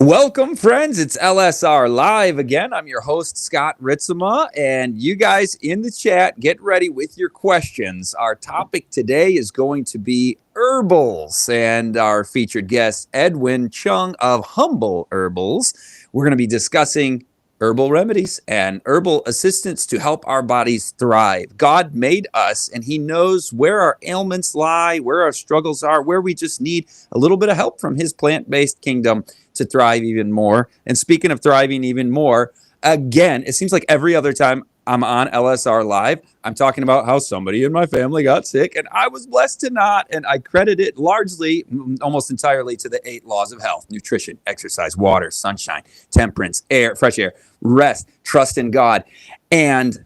Welcome, friends. It's LSR Live again. I'm your host, Scott Ritsema, and you guys in the chat, get ready with your questions. Our topic today is going to be herbals, and our featured guest, Edwin Chung of Humble Herbals. We're going to be discussing herbal remedies and herbal assistance to help our bodies thrive. God made us, and He knows where our ailments lie, where our struggles are, where we just need a little bit of help from His plant-based kingdom to thrive even more. And speaking of thriving even more, again, it seems like every other time I'm on LSR Live, I'm talking about how somebody in my family got sick and I was blessed to not. And I credit it largely, almost entirely, to the 8 laws of health: nutrition, exercise, water, sunshine, temperance, air, fresh air, rest, trust in God. And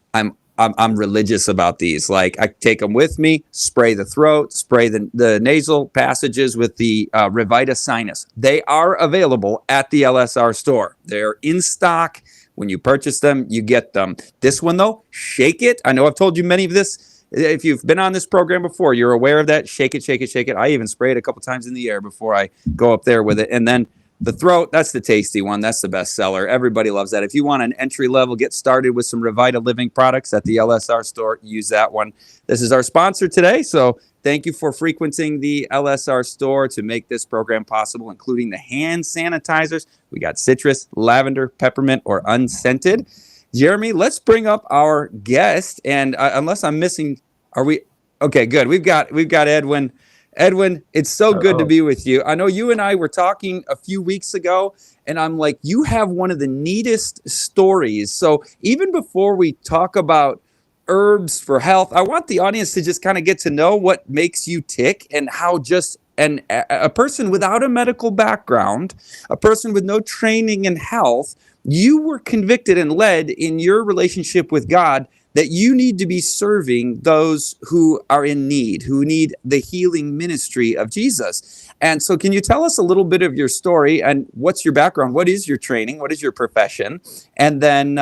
I'm religious about these. Like, I take them with me, spray the throat, spray the nasal passages with the Revita Sinus. They are available at the LSR store. They're in stock. When you purchase them, you get them. This one, though, shake it. I know I've told you many of this. If you've been on this program before, you're aware of that. Shake it, shake it, shake it. I even spray it a couple times in the air before I go up there with it. And then the throat, that's the tasty one. That's the best seller. Everybody loves that. If you want an entry level, get started with some Revita Living products at the LSR store, use that one. This is our sponsor today. So thank you for frequenting the LSR store to make this program possible, including the hand sanitizers. We got citrus, lavender, peppermint, or unscented. Jeremy, let's bring up our guest. And unless I'm missing, are we? Okay, good. We've got Edwin. Edwin, it's so good to be with you. I know you and I were talking a few weeks ago, and I'm like, you have one of the neatest stories. So even before we talk about herbs for health, I want the audience to just kind of get to know what makes you tick and how just a person without a medical background, a person with no training in health, you were convicted and led in your relationship with God that you need to be serving those who are in need, who need the healing ministry of Jesus. And so can you tell us a little bit of your story and what's your background? What is your training? What is your profession? And then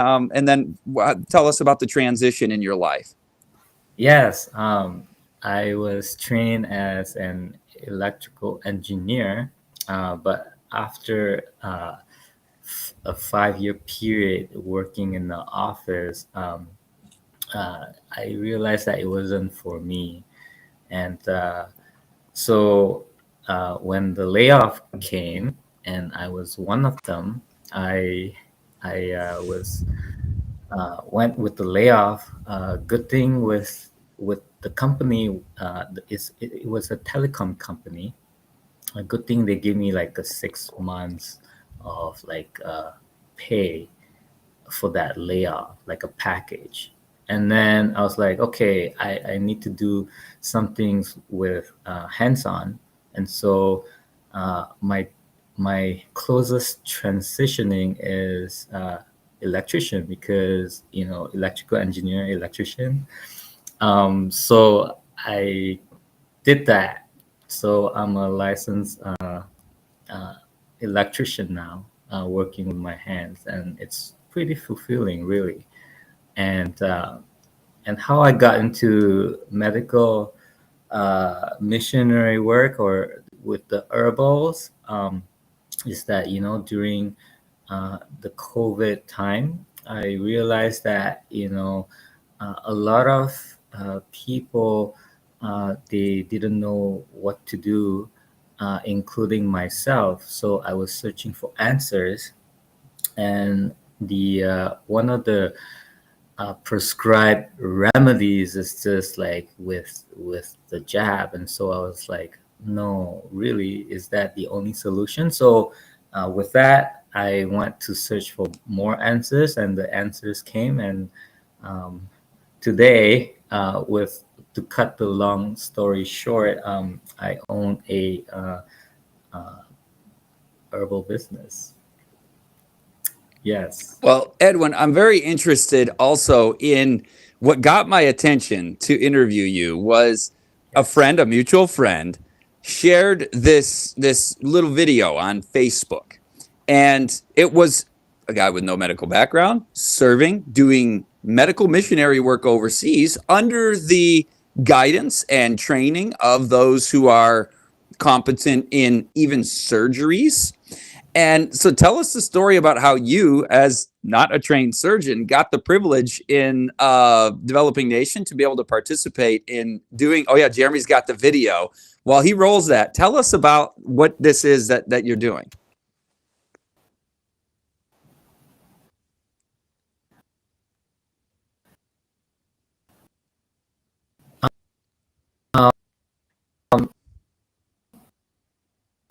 tell us about the transition in your life. Yes, I was trained as an electrical engineer, but after a 5-year period working in the office, I realized that it wasn't for me. And so when the layoff came, and I was one of them, I went with the layoff. Good thing with the company, it was a telecom company. A good thing they gave me like a 6 months of pay for that layoff, like a package. And then I was like, okay, I need to do some things with hands-on. And so my closest transitioning is electrician, because, electrical engineer, electrician. So I did that. So I'm a licensed electrician now, working with my hands, and it's pretty fulfilling, really. And how I got into medical missionary work or with the herbals, is that, during the COVID time, I realized that, a lot of people, they didn't know what to do, including myself. So I was searching for answers, and the one of the prescribed remedies is just like with the jab. And so I was like, no, really, is that the only solution? So with that, I went to search for more answers, and the answers came. And today, to cut the long story short, I own a herbal business. Yes. Well, Edwin, I'm very interested also in what got my attention to interview you was a mutual friend, shared this little video on Facebook. And it was a guy with no medical background, doing medical missionary work overseas under the guidance and training of those who are competent in even surgeries. And so tell us the story about how you, as not a trained surgeon, got the privilege in Developing Nation to be able to participate in doing. Oh, yeah, Jeremy's got the video. While he rolls that, tell us about what this is that you're doing.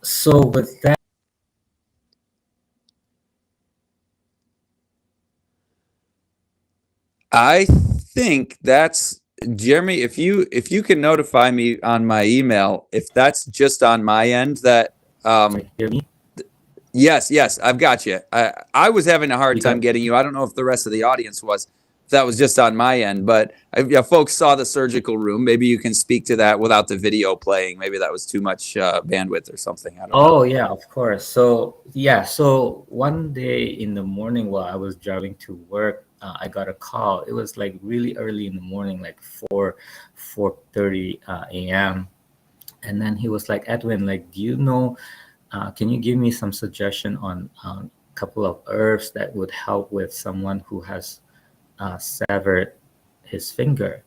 So with that, I think that's Jeremy. If you can notify me on my email, if that's just on my end, that hear me? yes, I've got you. I was having a hard You time got getting you. I don't know if the rest of the audience was. If that was just on my end, but if folks saw the surgical room, maybe you can speak to that without the video playing. Maybe that was too much bandwidth or something. I don't know. Oh yeah, of course. So yeah, so one day in the morning while I was driving to work, I got a call. It was like really early in the morning, like 4:30 a.m. And then he was like, Edwin, like, do you know? Can you give me some suggestion on a couple of herbs that would help with someone who has severed his finger?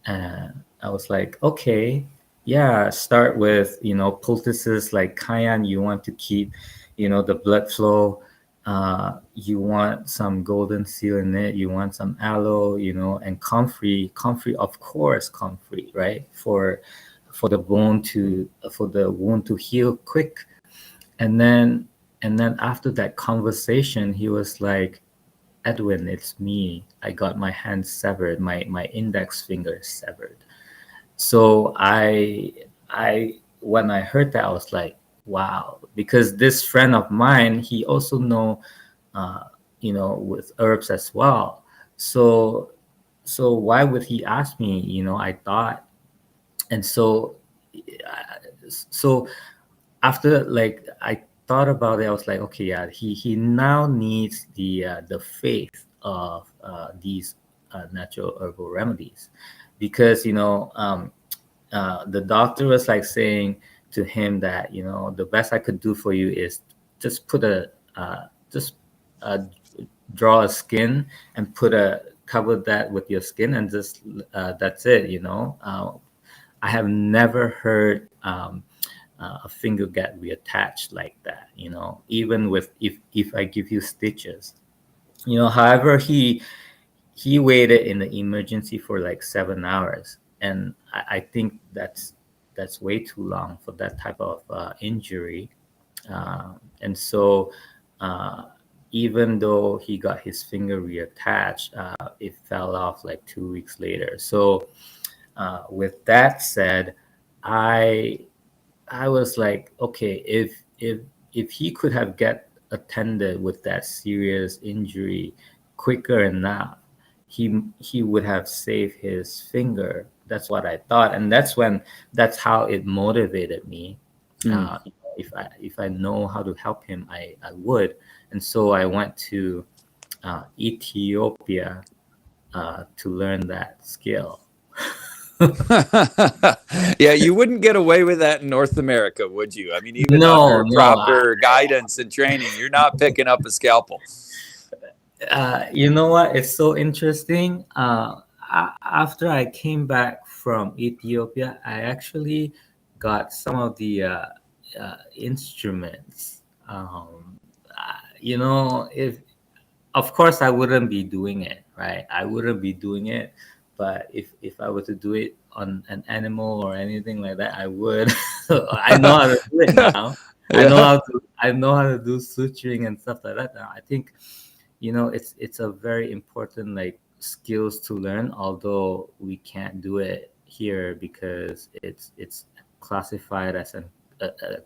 And I was like, okay, yeah, start with, poultices like cayenne. You want to keep, the blood flow. You want some golden seal in it. You want some aloe, and comfrey. Comfrey, of course, comfrey, right? For the for the wound to heal quick. And then after that conversation, he was like, Edwin, it's me. I got my hand severed. My index finger is severed. So I when I heard that, I was like, wow, because this friend of mine, he also uh, with herbs as well. So why would he ask me? I thought, and so after, like, I thought about it, I was like, okay, yeah, he now needs the faith of these natural herbal remedies, because the doctor was like saying to him that the best I could do for you is just put a just uh, draw a skin and put a cover that with your skin, and just that's it. I have never heard a finger get reattached like that, even with if I give you stitches. However, he waited in the emergency for like 7 hours, and I think that's way too long for that type of injury. And so uh, even though he got his finger reattached, it fell off like 2 weeks later. So with that said, I I was like, okay, if he could have get attended with that serious injury quicker enough, he would have saved his finger. That's what I thought, and that's how it motivated me. Mm. Uh, if I know how to help him, I would, and so I went to Ethiopia to learn that skill. Yeah, you wouldn't get away with that in North America, would you? I mean, even No, under no. proper guidance and training, you're not picking up a scalpel. You know what? It's so interesting. After I came back from Ethiopia, I actually got some of the instruments. If of course I wouldn't be doing it, right? I wouldn't be doing it, but if I were to do it on an animal or anything like that, I would. So I know how to do it now. Yeah. I know how to do suturing and stuff like that now. I think it's a very important, like, skills to learn, although we can't do it here because it's classified as a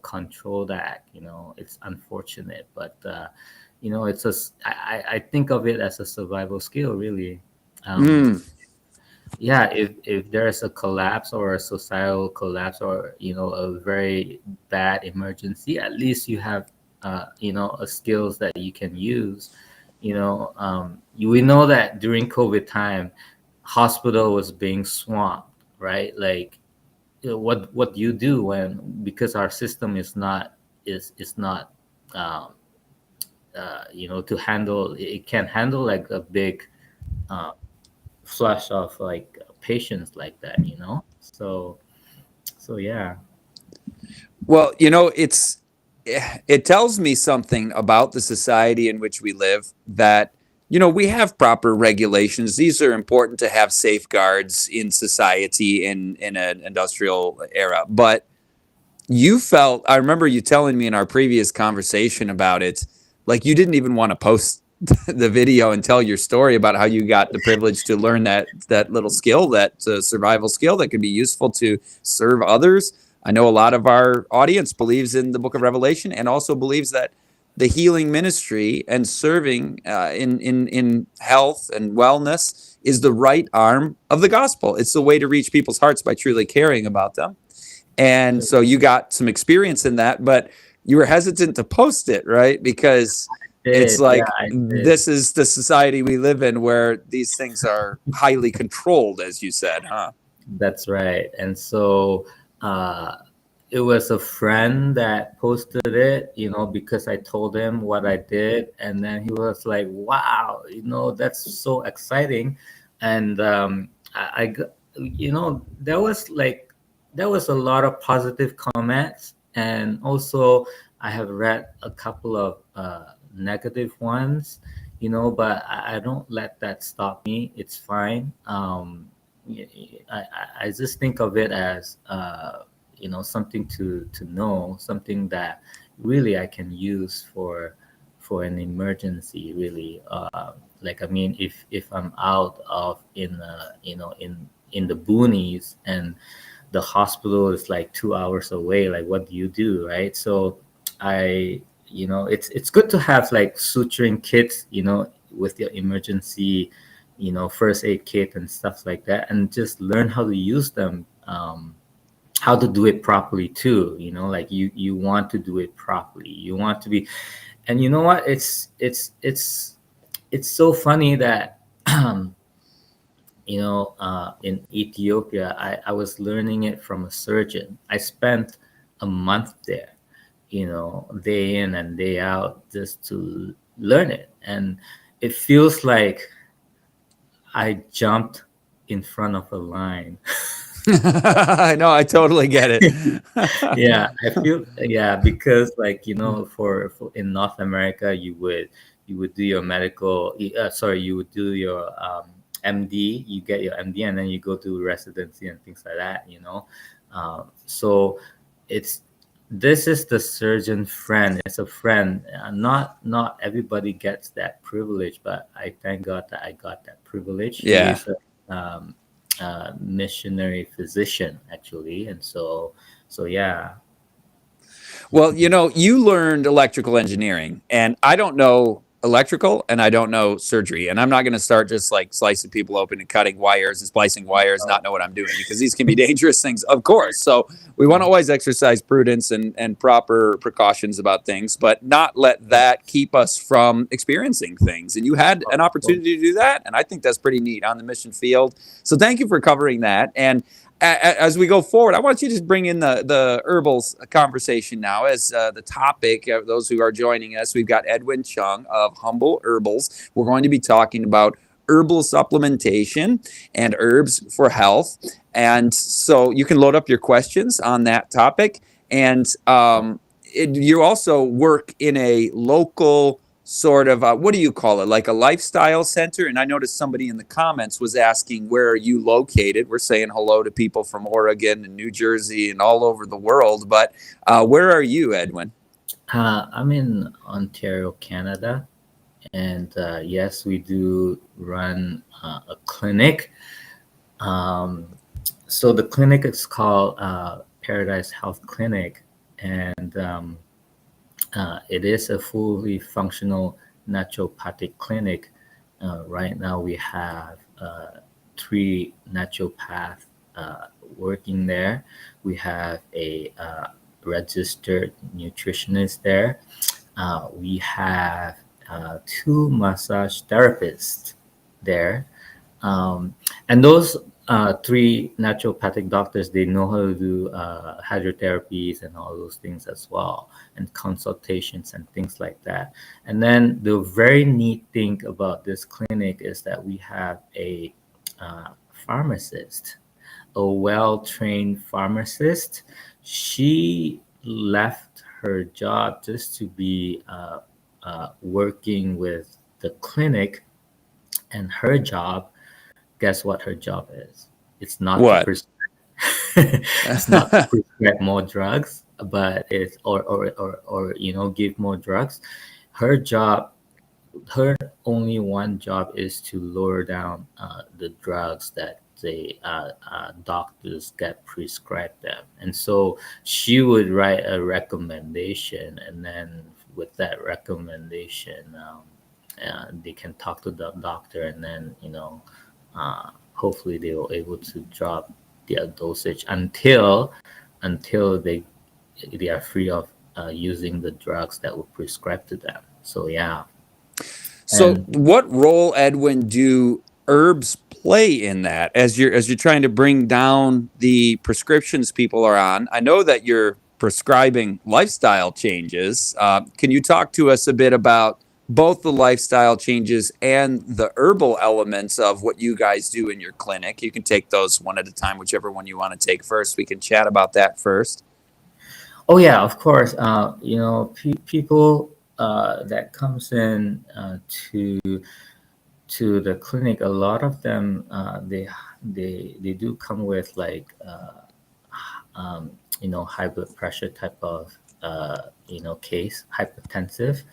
controlled act. It's unfortunate, but it's I think of it as a survival skill, really. um Mm. yeah, if there's a collapse or a societal collapse, or a very bad emergency, at least you have a skills that you can use. We know that during COVID time, hospital was being swamped, right? Like, what do you do when, because our system is not um, to handle it can handle like a big uh, flush of like patients like that, so yeah. Well, it tells me something about the society in which we live that we have proper regulations. These are important to have safeguards in society in an industrial era. But I remember you telling me in our previous conversation about it, like you didn't even want to post the video and tell your story about how you got the privilege to learn that little skill, that survival skill that could be useful to serve others. I know a lot of our audience believes in the Book of Revelation and also believes that the healing ministry and serving in health and wellness is the right arm of the gospel. It's the way to reach people's hearts by truly caring about them. And so you got some experience in that, but you were hesitant to post it, right? Because it's Did Yeah, like I did. this is the society we live in where these things are highly controlled, as you said, huh? That's right. And so uh, it was a friend that posted it, because I told him what I did. And then he was like, wow, that's so exciting. And there was a lot of positive comments. And also, I have read a couple of negative ones, but I don't let that stop me. It's fine. I just think of it as something to know, something that really I can use for an emergency. Really, like I mean, if I'm out of in the boonies and the hospital is like 2 hours away, like what do you do, right? So it's good to have like suturing kits, with your emergency first aid kit and stuff like that, and just learn how to use them, how to do it properly too, like you want to do it properly, you want to be. And you know what, it's so funny that in Ethiopia, I was learning it from a surgeon. I spent a month there, day in and day out, just to learn it. And it feels like I jumped in front of a line. I know, I totally get it. Yeah, I feel, yeah, because like for in North America, you would do your you would do your MD, you get your MD, and then you go to residency and things like that. So it's this is the surgeon friend. It's a friend. Not everybody gets that privilege, but I thank God that I got that privilege. He Yeah. is a missionary physician, actually, and so yeah. Well, you learned electrical engineering, and I don't know electrical and I don't know surgery. And I'm not going to start just like slicing people open and cutting wires and splicing wires, not know what I'm doing, because these can be dangerous things, of course. So we want to always exercise prudence and proper precautions about things, but not let that keep us from experiencing things. And you had an opportunity to do that. And I think that's pretty neat on the mission field. So thank you for covering that. And as we go forward, I want you to just bring in the herbals conversation now as the topic. Those who are joining us, we've got Edwin Chung of Humble Herbals. We're going to be talking about herbal supplementation and herbs for health. And so you can load up your questions on that topic. And you also work in a local sort of what do you call it, like a lifestyle center? And I noticed somebody in the comments was asking, where are you located? We're saying hello to people from Oregon and New Jersey and all over the world, but where are you, Edwin? I'm in Ontario, Canada, and yes, we do run a clinic. Um, so the clinic is called Paradise Health Clinic, and it is a fully functional naturopathic clinic. Right now, we have three naturopaths working there. We have a registered nutritionist there. We have two massage therapists there, and those three naturopathic doctors. They know how to do hydrotherapies and all those things as well, and consultations and things like that. And then the very neat thing about this clinic is that we have a pharmacist, a well-trained pharmacist. She left her job just to be working with the clinic, and her job, guess what her job is? It's not to What? prescribe. It's not to prescribe more drugs, but it's or give more drugs. Her job, her only one job is to lower down the drugs that the doctors get prescribed them. And so she would write a recommendation, and then with that recommendation, they can talk to the doctor, and then hopefully they will able to drop their dosage until they are free of using the drugs that were prescribed to them. So yeah. So, And what role, Edwin, do herbs play in that as you're trying to bring down the prescriptions people are on? I know that you're prescribing lifestyle changes. Can you talk to us a bit about both the lifestyle changes and the herbal elements of what you guys do in your clinic? You can take those one at a time, whichever one you want to take first. We can chat about that first. oh yeah, of course. People that comes in to the clinic, a lot of them they do come with like high blood pressure type of case, hypertensive.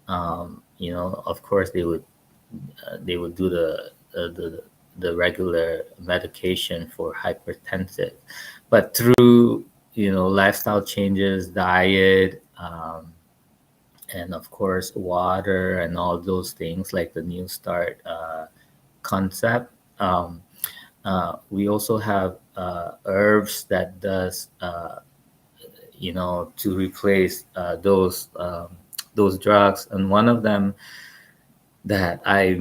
Of course they would do the regular medication for hypertensive, but through lifestyle changes, diet, and of course water and all those things, like the New Start concept. We also have herbs that does to replace those drugs, and one of them that I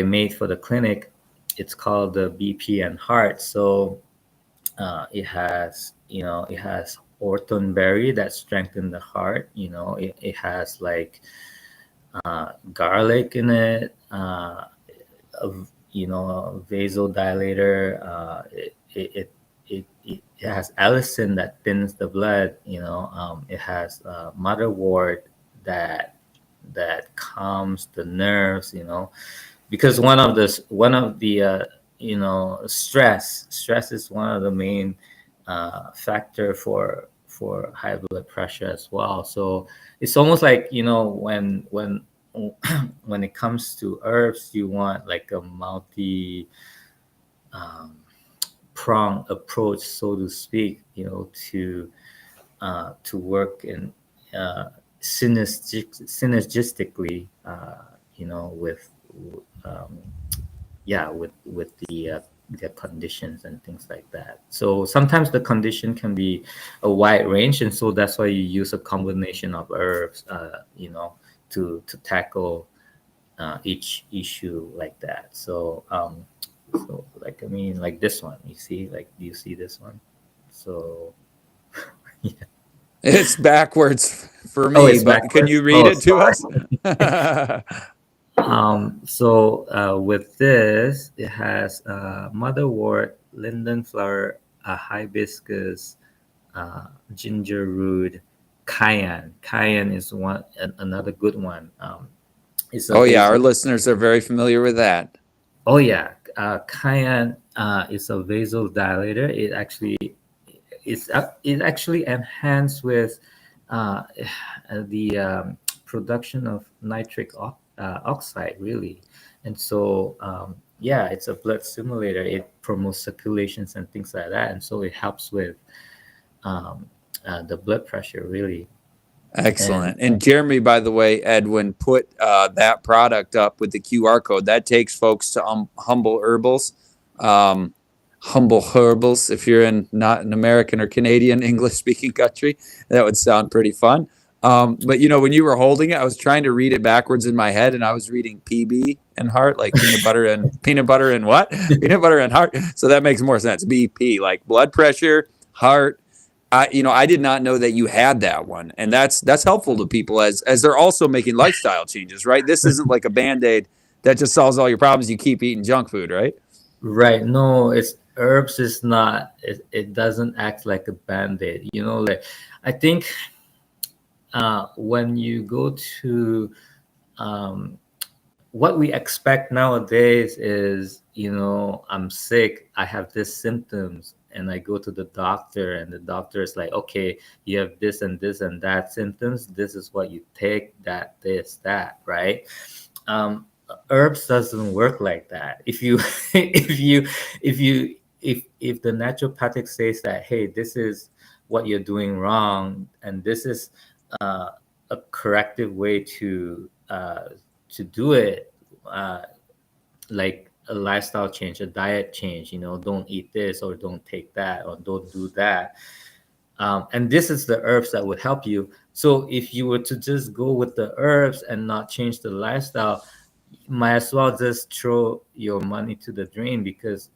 made for the clinic, it's called the BP and Heart. So it has ortonberry that strengthens the heart. It has like garlic in it, a vasodilator. It has allicin that thins the blood. It has motherwort that calms the nerves. Because one of the stress is one of the main factor for high blood pressure as well. So it's almost like when it comes to herbs, you want like a multi prong approach, so to speak, to work in synergistically, with um, with the conditions and things like that. So sometimes the condition can be a wide range, and so that's why you use a combination of herbs, to tackle each issue like that. So like, I mean, like this one, you see, like, do you see this one? So yeah. It's backwards for me, Oh, it's but can backwards. you read Oh, it to sorry. us? So with this, it has motherwort, linden flower, hibiscus, ginger root, cayenne. Cayenne is another good one. It's a Oh yeah, our vasodilator. listeners are very familiar with that. Oh yeah, cayenne is a vasodilator. It actually enhances with uh, the production of nitric oxide, really. And so yeah, it's a blood stimulator. It promotes circulations and things like that, and so it helps with um, the blood pressure, really. And Excellent. And Jeremy, by the way, Edwin put that product up with the QR code. That takes folks to Humble Herbals. Um, Humble Herbals, if you're in not an American or Canadian English speaking country, that would sound pretty fun. But you know, when you were holding it, I was trying to read it backwards in my head, and I was reading PB and heart, like peanut butter and what? Peanut butter and heart. So that makes more sense. BP, like blood pressure, heart. I did not know that you had that one, and that's helpful to people as they're also making lifestyle changes, right? This isn't like a Band-Aid that just solves all your problems. You keep eating junk food, right? Right. No, it's herbs is not it doesn't act like a band-aid. Like I think when you go to um what we expect nowadays is, I'm sick, I have this symptoms, and I go to the doctor, and the doctor is like, okay, you have this and this and that symptoms. This is what you take, that, this, that, right? Herbs doesn't work like that. If you, if the naturopathic says that, hey, this is what you're doing wrong, and this is uh, a corrective way to do it, uh, like a lifestyle change, a diet change, don't eat this or don't take that or don't do that. And this is the herbs that would help you. So if you were to just go with the herbs and not change the lifestyle, might as well just throw your money to the drain, because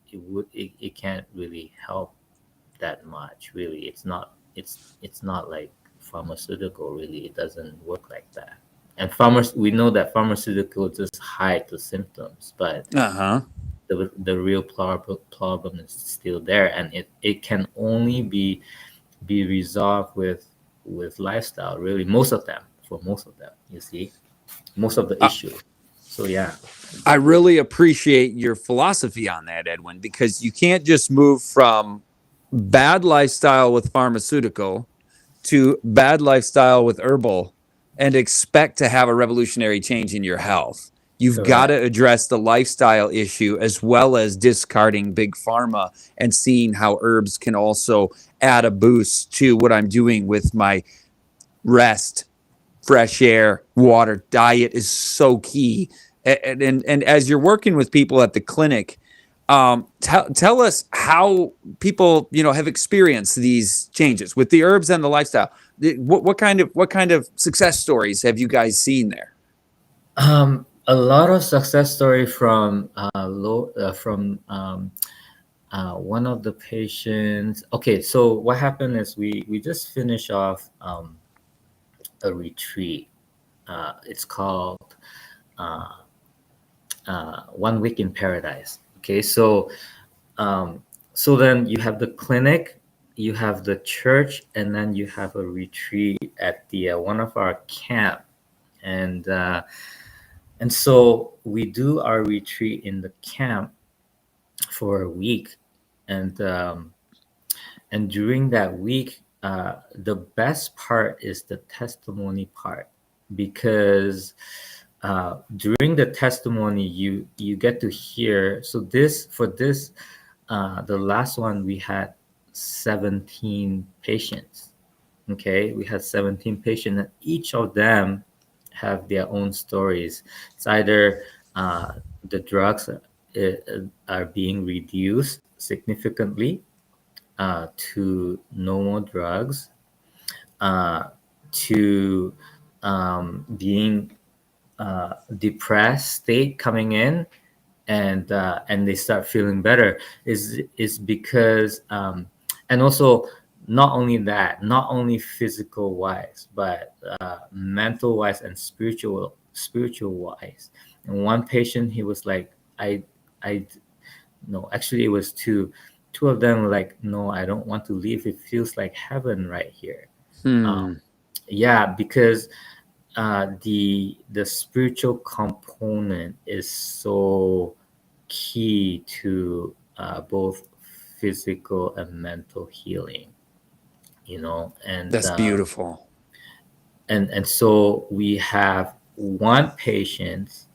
it can't really help that much. Really, it's not like pharmaceutical. Really, it doesn't work like that. And we know that pharmaceutical just hide the symptoms, but Uh-huh. the real problem is still there, and it can only be resolved with lifestyle. Really, most of them, you see, most of the Uh, issue. So yeah. I really appreciate your philosophy on that, Edwin, because you can't just move from bad lifestyle with pharmaceutical to bad lifestyle with herbal and expect to have a revolutionary change in your health. You've got to Correct. address the lifestyle issue as well as discarding big pharma and seeing how herbs can also add a boost to what I'm doing with my rest, fresh air, water. Diet is so key. And as you're working with people at the clinic, tell us how people have experienced these changes with the herbs and the lifestyle. What kind of success stories have you guys seen there? A lot of success story from one of the patients. Okay, so what happened is we just finished off a retreat. It's called uh, 1 week in paradise. Okay, so then you have the clinic, you have the church, and then you have a retreat at the one of our camp. And uh, and so we do our retreat in the camp for a week. And um, and during that week, the best part is the testimony part, because during the testimony, you get to hear. So this, the last one, we had 17 patients. Okay, we had 17 patients, and each of them have their own stories. It's either the drugs are being reduced significantly to no more drugs, uh, to being depressed state coming in, and they start feeling better. Is because and also, not only that, not only physical wise, but mental wise and spiritual wise. And one patient, he was like, I no, actually it was two of them were like, no, I don't want to leave, it feels like heaven right here. um, Hmm. yeah, because the spiritual component is so key to both physical and mental healing, and That's beautiful. so we have one patient,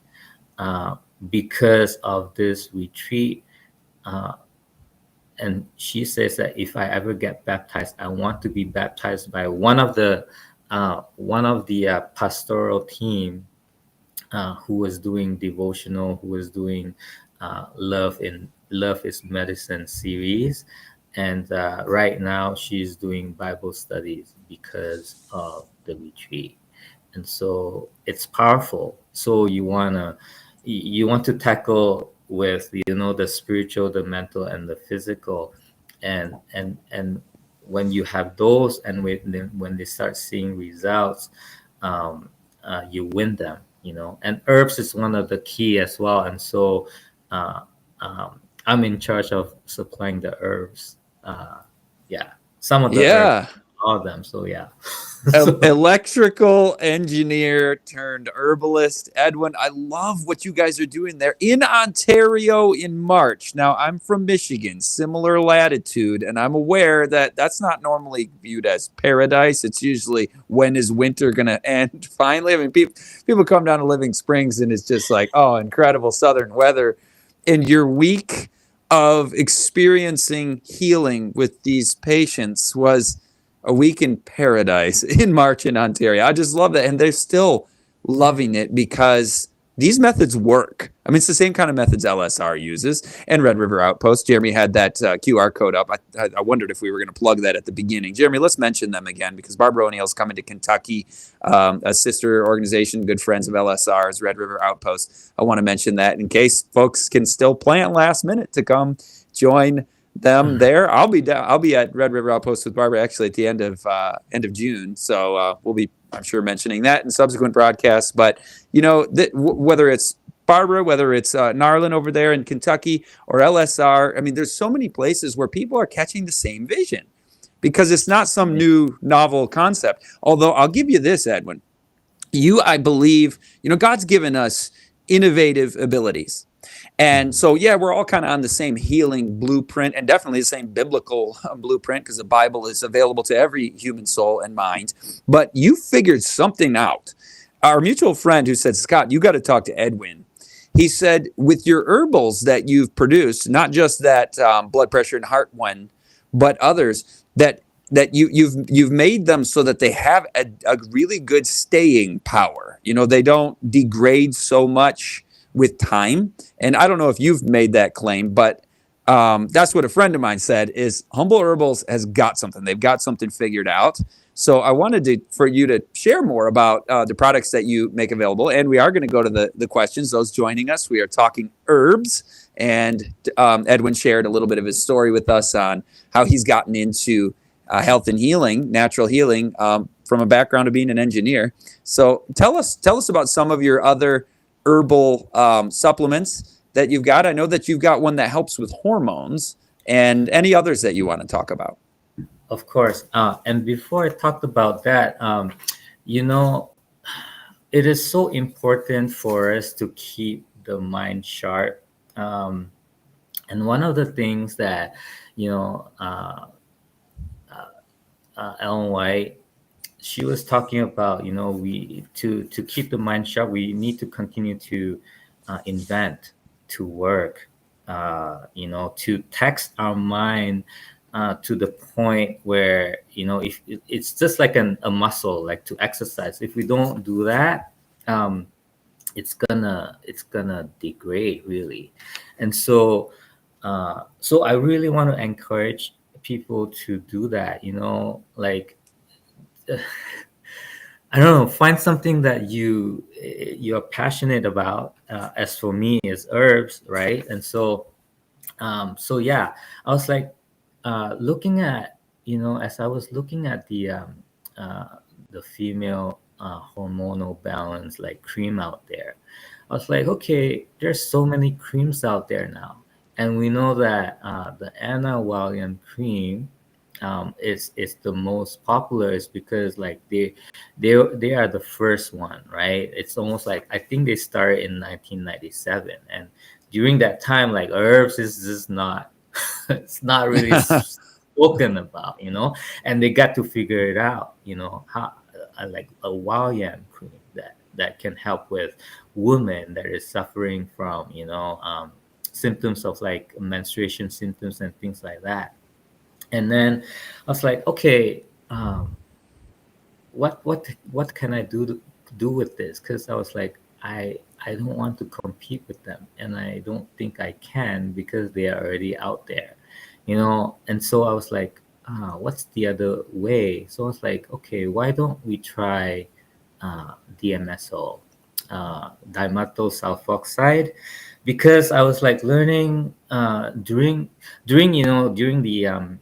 uh, because of this retreat, uh, and she says that if I ever get baptized, I want to be baptized by one of the pastoral team, who was doing devotional, who was doing Love is Medicine series. And right now she's doing Bible studies because of the retreat. And so it's powerful. So you want to tackle with, the spiritual, the mental, and the physical. And when you have those, and when they start seeing results, um, you win them, and herbs is one of the key as well. And so uh, I'm in charge of supplying the herbs. Yeah, some of the herbs, Yeah. all of them. So yeah. So Electrical engineer turned herbalist. Edwin, I love what you guys are doing there in Ontario in March. Now, I'm from Michigan, similar latitude, and I'm aware that that's not normally viewed as paradise. It's usually, when is winter going to end finally? I mean, people come down to Living Springs and it's just like, oh, incredible southern weather. And your week of experiencing healing with these patients was a week in paradise in March in Ontario. I just love that. And they're still loving it because these methods work. I mean, it's the same kind of methods LSR uses and Red River Outpost. Jeremy had that QR code up. I wondered if we were going to plug that at the beginning. Jeremy, let's mention them again because Barbara O'Neill's coming to Kentucky, a sister organization, good friends of LSR's, Red River Outpost. I want to mention that in case folks can still plan last minute to come join them there. I'll be down. I'll be at Red River Outpost with Barbara actually at the end of June. So we'll be, I'm sure, mentioning that in subsequent broadcasts. But whether it's Barbara, whether it's Narlin over there in Kentucky or LSR, I mean, there's so many places where people are catching the same vision because it's not some new novel concept. Although I'll give you this, Edwin, I believe, God's given us innovative abilities. And so, yeah, we're all kind of on the same healing blueprint and definitely the same biblical blueprint because the Bible is available to every human soul and mind. But you figured something out. Our mutual friend who said, Scott, you got to talk to Edwin. He said, with your herbals that you've produced, not just that blood pressure and heart one, but others, that you've made them so that they have a really good staying power. They don't degrade so much with time. And I don't know if you've made that claim, but that's what a friend of mine said is Humble Herbals has got something. They've got something figured out. So I wanted for you to share more about the products that you make available. And we are going to go to the questions. Those joining us, we are talking herbs. And Edwin shared a little bit of his story with us on how he's gotten into health and healing, natural healing, from a background of being an engineer. So tell us about some of your other herbal supplements that you've got. I know that you've got one that helps with hormones, and any others that you want to talk about. Of course. And before I talked about that, it is so important for us to keep the mind sharp. And one of the things that, Ellen White, she was talking about, we to keep the mind sharp, we need to continue to invent, to work, to text our mind to the point where, if it's just like a muscle, like to exercise. If we don't do that, it's gonna degrade really. And so I really want to encourage people to do that, like I don't know, find something that you're passionate about. As for me, is herbs, right? And so, yeah, I was like looking at, as I was looking at the female hormonal balance like cream out there, I was like, okay, there's so many creams out there now, and we know that the Anna Wallian cream is the most popular is because like they are the first one, right? It's almost like I think they started in 1997, and during that time, like herbs is just not it's not really spoken about, and they got to figure it out, how like a Wallian cream that can help with women that is suffering from symptoms of like menstruation symptoms and things like that. And then I was like, okay, what can I do with this? Because I was like, I don't want to compete with them, and I don't think I can because they are already out there, And so I was like, what's the other way? So I was like, okay, why don't we try DMSO, dimethyl sulfoxide, because I was like learning during the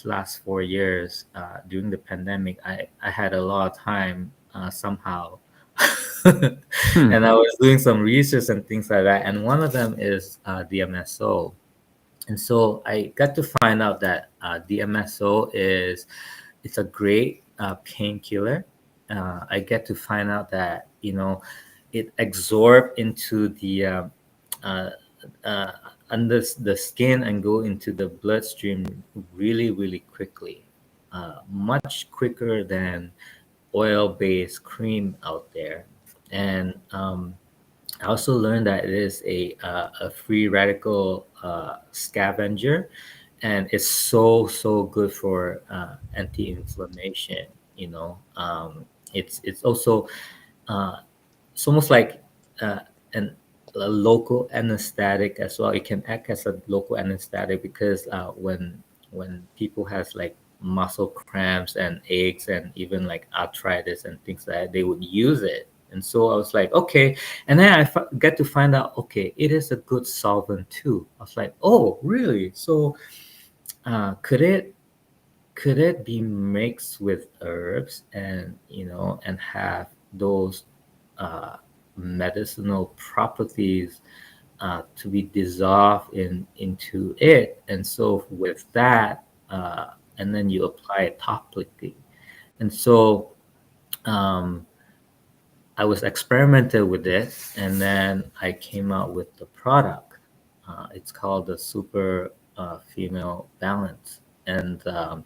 last 4 years during the pandemic. I had a lot of time somehow, Hmm. and I was doing some research and things like that. And one of them is DMSO, and so I got to find out that DMSO is it's a great painkiller. I get to find out that it absorb into the uh, uh, under the skin and go into the bloodstream really really quickly, much quicker than oil-based cream out there. And I also learned that it is a free radical scavenger, and it's so good for anti-inflammation. It's also uh, it's almost like uh, an a local anesthetic as well. It can act as a local anesthetic because when people has like muscle cramps and aches and even like arthritis and things like that, they would use it. And so I was like, okay. And then get to find out, okay, it is a good solvent too. I was like, oh, really? So could it be mixed with herbs and and have those uh, medicinal properties to be dissolved into it? And so with that, and then you apply it topically. And so um, I was experimented with it, and then I came out with the product. It's called the Super Female Balance, and a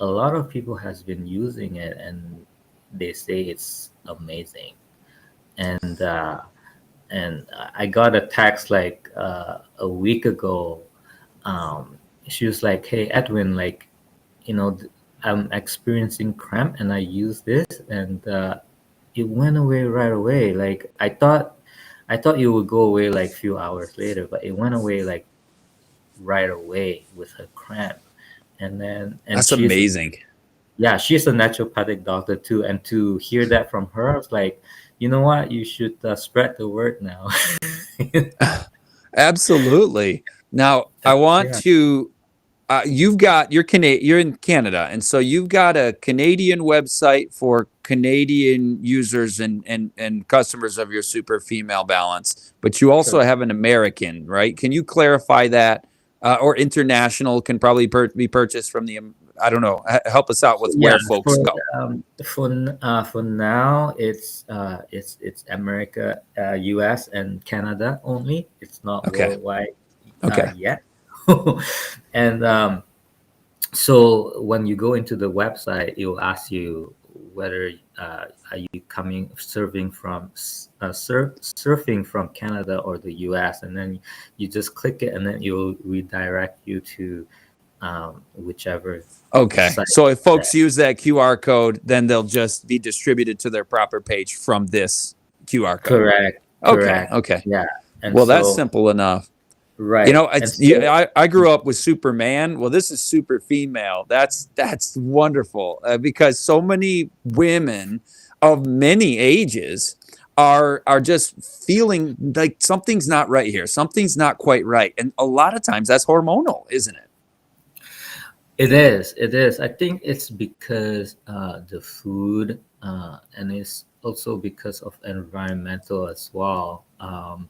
lot of people has been using it, and they say it's amazing. And I got a text like a week ago. She was like, "Hey, Edwin, like, I'm experiencing cramp, and I use this, and it went away right away. Like I thought it would go away like few hours later, but it went away like right away with her cramp. And That's she's amazing. yeah, she's a naturopathic doctor too. And to hear that from her, I was like, you know what? You should spread the word now. Absolutely. Now, I want Yeah, to. You're in Canada, and so you've got a Canadian website for Canadian users and customers of your Super Female Balance, but you also correct. have an American, right? Can you clarify that? Or international can probably be purchased from the. I don't know. Help us out with Yeah, where folks go. for now, it's America, U.S. and Canada only. It's not Okay. worldwide Okay. yet. And so when you go into the website, it will ask you whether are you coming surfing from Canada or the U.S. And then you just click it, and then it will redirect you to whichever Okay. site So if that. folks use that QR code, then they'll just be distributed to their proper page from this QR code. Correct, Okay. correct. Okay. Yeah. And Well, that's so, simple enough. right. And so, I grew up with Superman. Well, this is super female. That's wonderful because so many women of many ages are just feeling like something's not right here. Something's not quite right, and a lot of times that's hormonal, isn't it? it is. I think it's because the food, and it's also because of environmental as well. A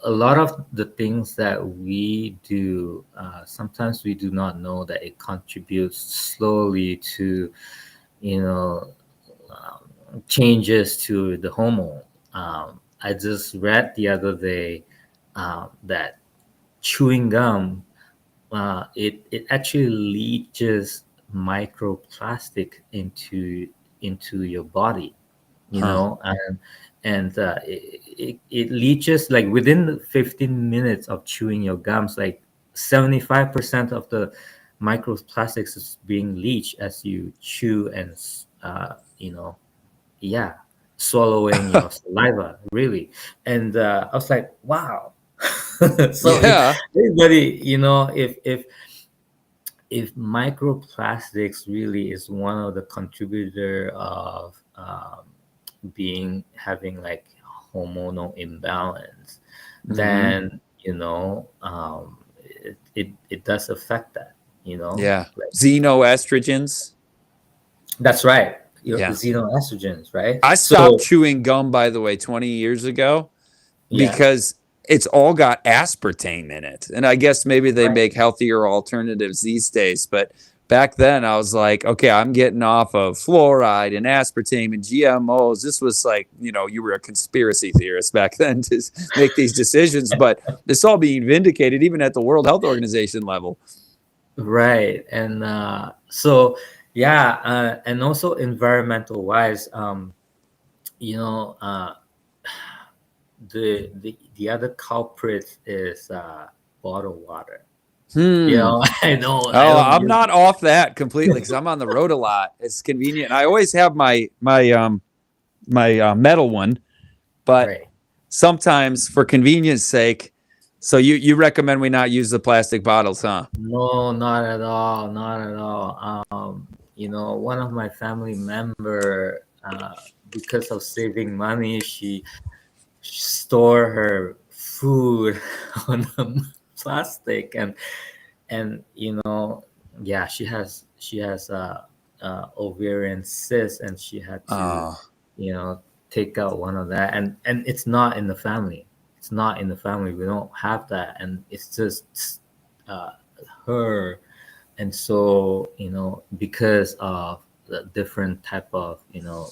lot of the things that we do, sometimes we do not know that it contributes slowly to, you know, changes to the hormone. I just read the other day that chewing gum, it actually leaches microplastic into your body, Huh. and it leaches like within the 15 minutes of chewing your gums, like 75% of the microplastics is being leached as you chew and yeah, swallowing your saliva, really. And I was like, wow. So if Yeah. anybody, if if microplastics really is one of the contributor of being having like hormonal imbalance, Hmm. then it does affect that. Yeah. Like, Xenoestrogens. that's right. Yeah. Xenoestrogens, right? I stopped So chewing gum, by the way, 20 years ago yeah, because it's all got aspartame in it. And I guess maybe they right. make healthier alternatives these days. But back then, I was like, okay, I'm getting off of fluoride and aspartame and GMOs. This was like, you were a conspiracy theorist back then to make these decisions. But it's all being vindicated, even at the World Health Organization level. Right. And so yeah, and also environmental wise, you know, the other culprit is bottled water. Hmm. I know I Oh, don't I'm use. not off that completely because I'm on the road a lot. It's convenient. I always have my metal one, but Right. sometimes for convenience sake. So you recommend we not use the plastic bottles, huh? No, not at all, not at all. One of my family member, because of saving money, she store her food on the plastic, and yeah, she has ovarian cyst, and she had to Oh, you know take out one of that, and it's not in the family. It's not in the family. We don't have that, and it's just uh, her. And so because of the different type of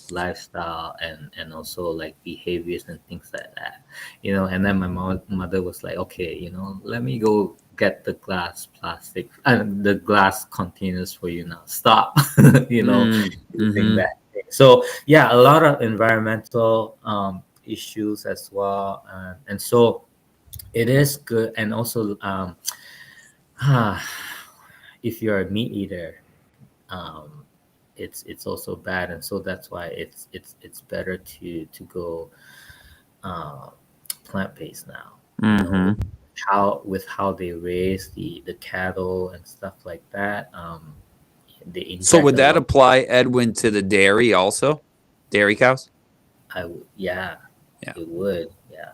lifestyle, and also like behaviors and things like that, and then my mother was like, okay, let me go get the glass plastic and the glass containers for you now, stop using mm-hmm. that thing. So yeah, a lot of environmental issues as well, and so it is good. And also if you're a meat eater, um, it's also bad, and so that's why it's better to go uh, plant based now. Mm-hmm. With how they raise the cattle and stuff like that. They So inject would a that lot. apply, Edwin, to the dairy also? Dairy cows? Yeah, Yeah. it would. Yeah,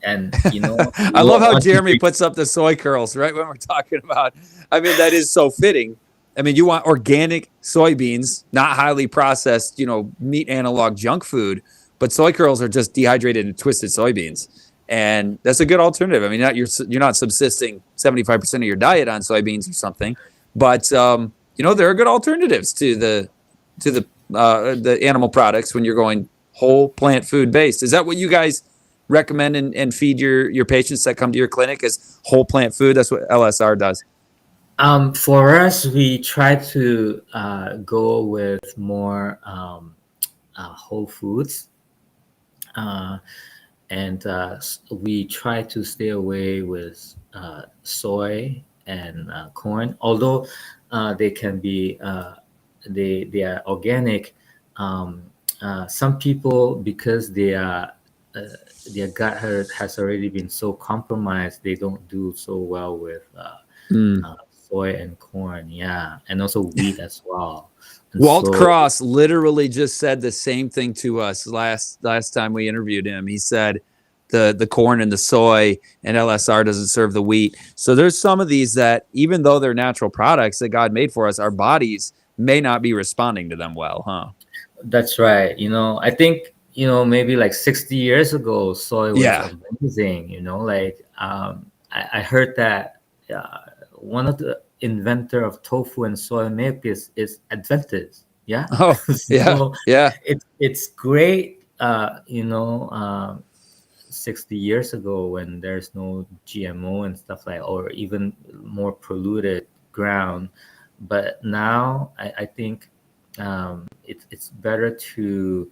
and I you love won't how want to Jeremy drink. puts up the soy curls right when we're talking about. I mean, that is so fitting. I mean, you want organic soybeans, not highly processed, meat analog junk food, but soy curls are just dehydrated and twisted soybeans, and that's a good alternative. I mean, you're not subsisting 75% of your diet on soybeans or something, but there are good alternatives to the animal products when you're going whole plant food based. Is that what you guys recommend and feed your patients that come to your clinic as whole plant food? That's what LSR does. For us, we try to go with more whole foods, uh, and we try to stay away with soy and corn, although they can be they are organic. um, some people, because uh, their gut health has already been so compromised, they don't do so well with Mm. soy and corn, yeah, and also wheat as well. And Walt so Cross literally just said the same thing to us last time we interviewed him. He said the corn and the soy and LSR doesn't serve the wheat. So there's some of these that, even though they're natural products that God made for us, our bodies may not be responding to them well, huh? that's right. I think, maybe like 60 years ago, soy was Yeah. amazing. Like I heard that one of the inventor of tofu and soy milk is Adventist. Yeah. Oh, yeah. So Yeah. it's great. 60 years ago, when there's no GMO and stuff like, or even more polluted ground. But now I think it's better to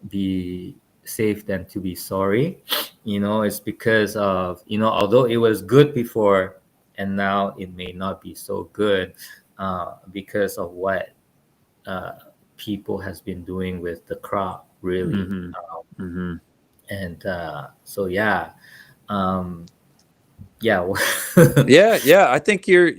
be safe than to be sorry. It's because of, although it was good before, and now it may not be so good because of what uh, people has been doing with the crop, really. Mm-hmm. Mm-hmm. And so yeah, um, yeah. Yeah, yeah. I think you're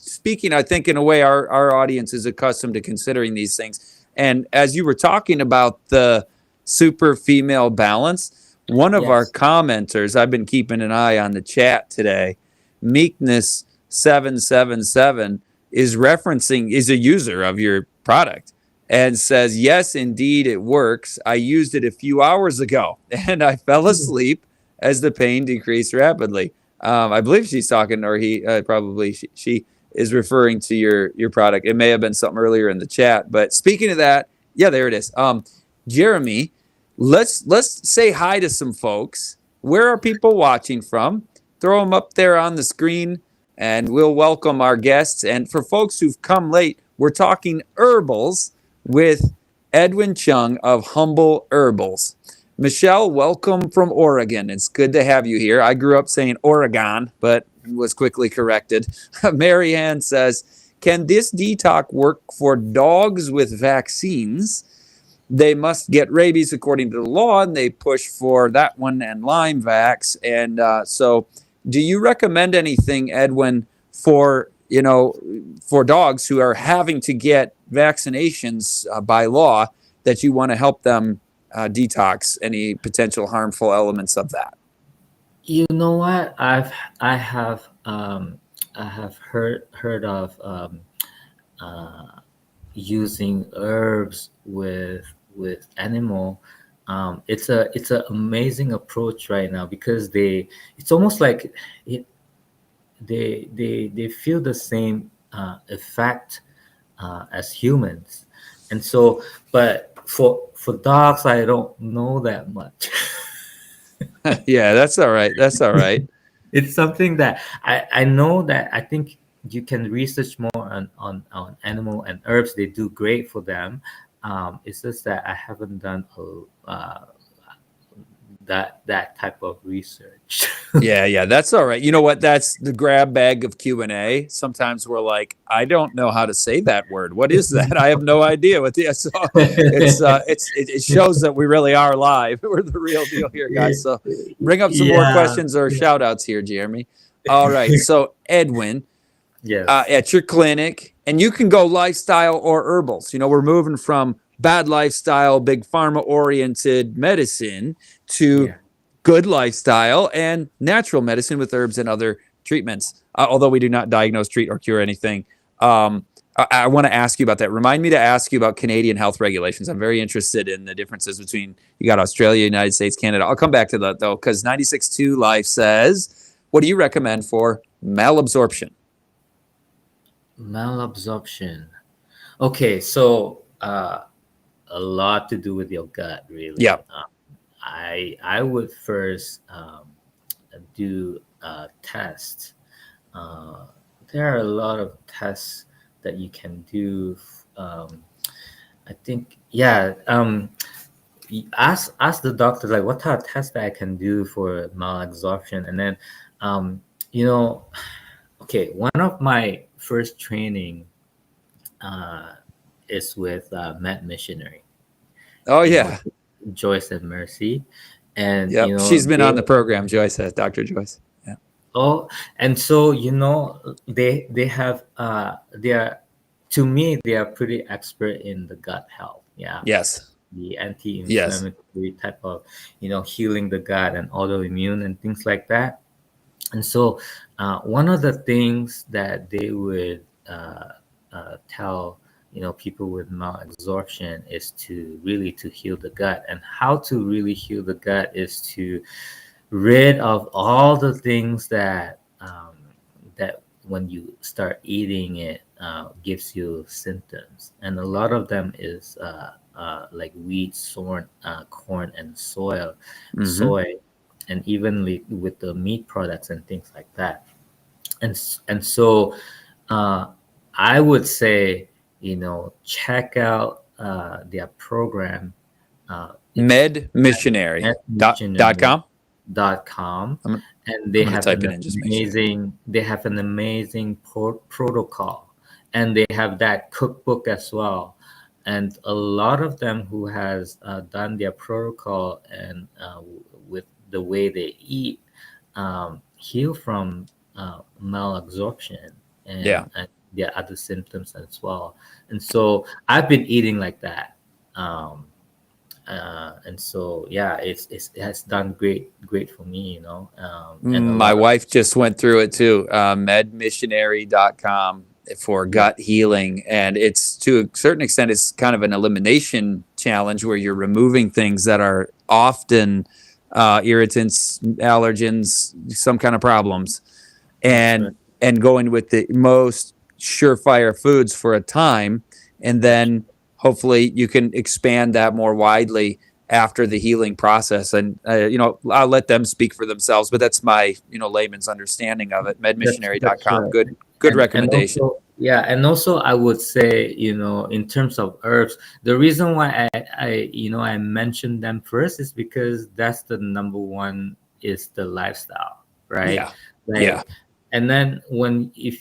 speaking, I think in a way our audience is accustomed to considering these things. And as you were talking about the super female balance, one of our Yes. commenters, I've been keeping an eye on the chat today, Meekness 777 is a user of your product and says, yes, indeed, it works. I used it a few hours ago and I fell asleep as the pain decreased rapidly. I believe she's talking, or he probably she is referring to your product. It may have been something earlier in the chat, but speaking of that, yeah, there it is. Jeremy, let's say hi to some folks. Where are people watching from? Throw them up there on the screen, and we'll welcome our guests. And for folks who've come late, we're talking herbals with Edwin Chung of Humble Herbals. Michelle, welcome from Oregon. It's good to have you here. I grew up saying Oregon, but was quickly corrected. Mary Ann says, can this detox work for dogs with vaccines? They must get rabies according to the law, and they push for that one and Lyme vax. And so do you recommend anything, Edwin, for dogs who are having to get vaccinations by law, that you want to help them detox any potential harmful elements of that? You know what? I have heard of using herbs with animal. It's an amazing approach right now, because it's almost like they feel the same effect as humans, and so, but for dogs, I don't know that much. Yeah, that's all right. That's all right. It's something that I know that I think you can research more on animal and herbs. They do great for them. It's just that I haven't done that type of research. Yeah, that's all right. You know what? That's the grab bag of Q&A. Sometimes we're like, I don't know how to say that word. What is that? I have no idea what the so it shows that we really are live. We're the real deal here, guys. So bring up some more questions or shout outs here, Jeremy. All right. So Edwin, Yes. At your clinic, and you can go lifestyle or herbals. We're moving from bad lifestyle, big pharma oriented medicine to good lifestyle and natural medicine with herbs and other treatments. Although we do not diagnose, treat, or cure anything. I want to ask you about that. Remind me to ask you about Canadian health regulations. I'm very interested in the differences between, you got Australia, United States, Canada. I'll come back to that though, because 96.2 Life says, what do you recommend for malabsorption? Malabsorption. Okay, so a lot to do with your gut, really. Yeah. I would first do a test. There are a lot of tests that you can do. I think, ask the doctor, like, what type of test that I can do for malabsorption, and then okay, one of my first training is with Med Missionary. Oh yeah, Joyce and Mercy, and she's been on the program. Joyce says, Dr. Joyce. Yeah. Oh, and so they have they are, to me, they are pretty expert in the gut health. Yeah. Yes. The anti-inflammatory type of healing the gut and autoimmune and things like that. And so one of the things that they would tell people with malabsorption is to heal the gut. And how to really heal the gut is to rid of all the things that when you start eating it gives you symptoms. And a lot of them is like wheat, corn, and soy, and even with the meat products and things like that. And so I would say, check out their program, medmissionary.com. And they have an amazing protocol, and they have that cookbook as well. And a lot of them who has done their protocol and with the way they eat heal from malabsorption. Yeah. and there are other symptoms as well. And so I've been eating like that. Um, and so yeah, it has done great for me, and a My lot of wife just went through it too. Medmissionary.com for yeah, gut healing. And it's, to a certain extent, it's kind of an elimination challenge where you're removing things that are often irritants, allergens, some kind of problems, that's right. and going with the most surefire foods for a time. And That's then hopefully you can expand that more widely after the healing process. And I'll let them speak for themselves, but that's my layman's understanding of it. that's Medmissionary.com, right. good And recommendation. also, yeah, and also I would say, in terms of herbs, the reason why I mentioned them first is because that's the number one, is the lifestyle, right? Yeah, yeah, Like, and then if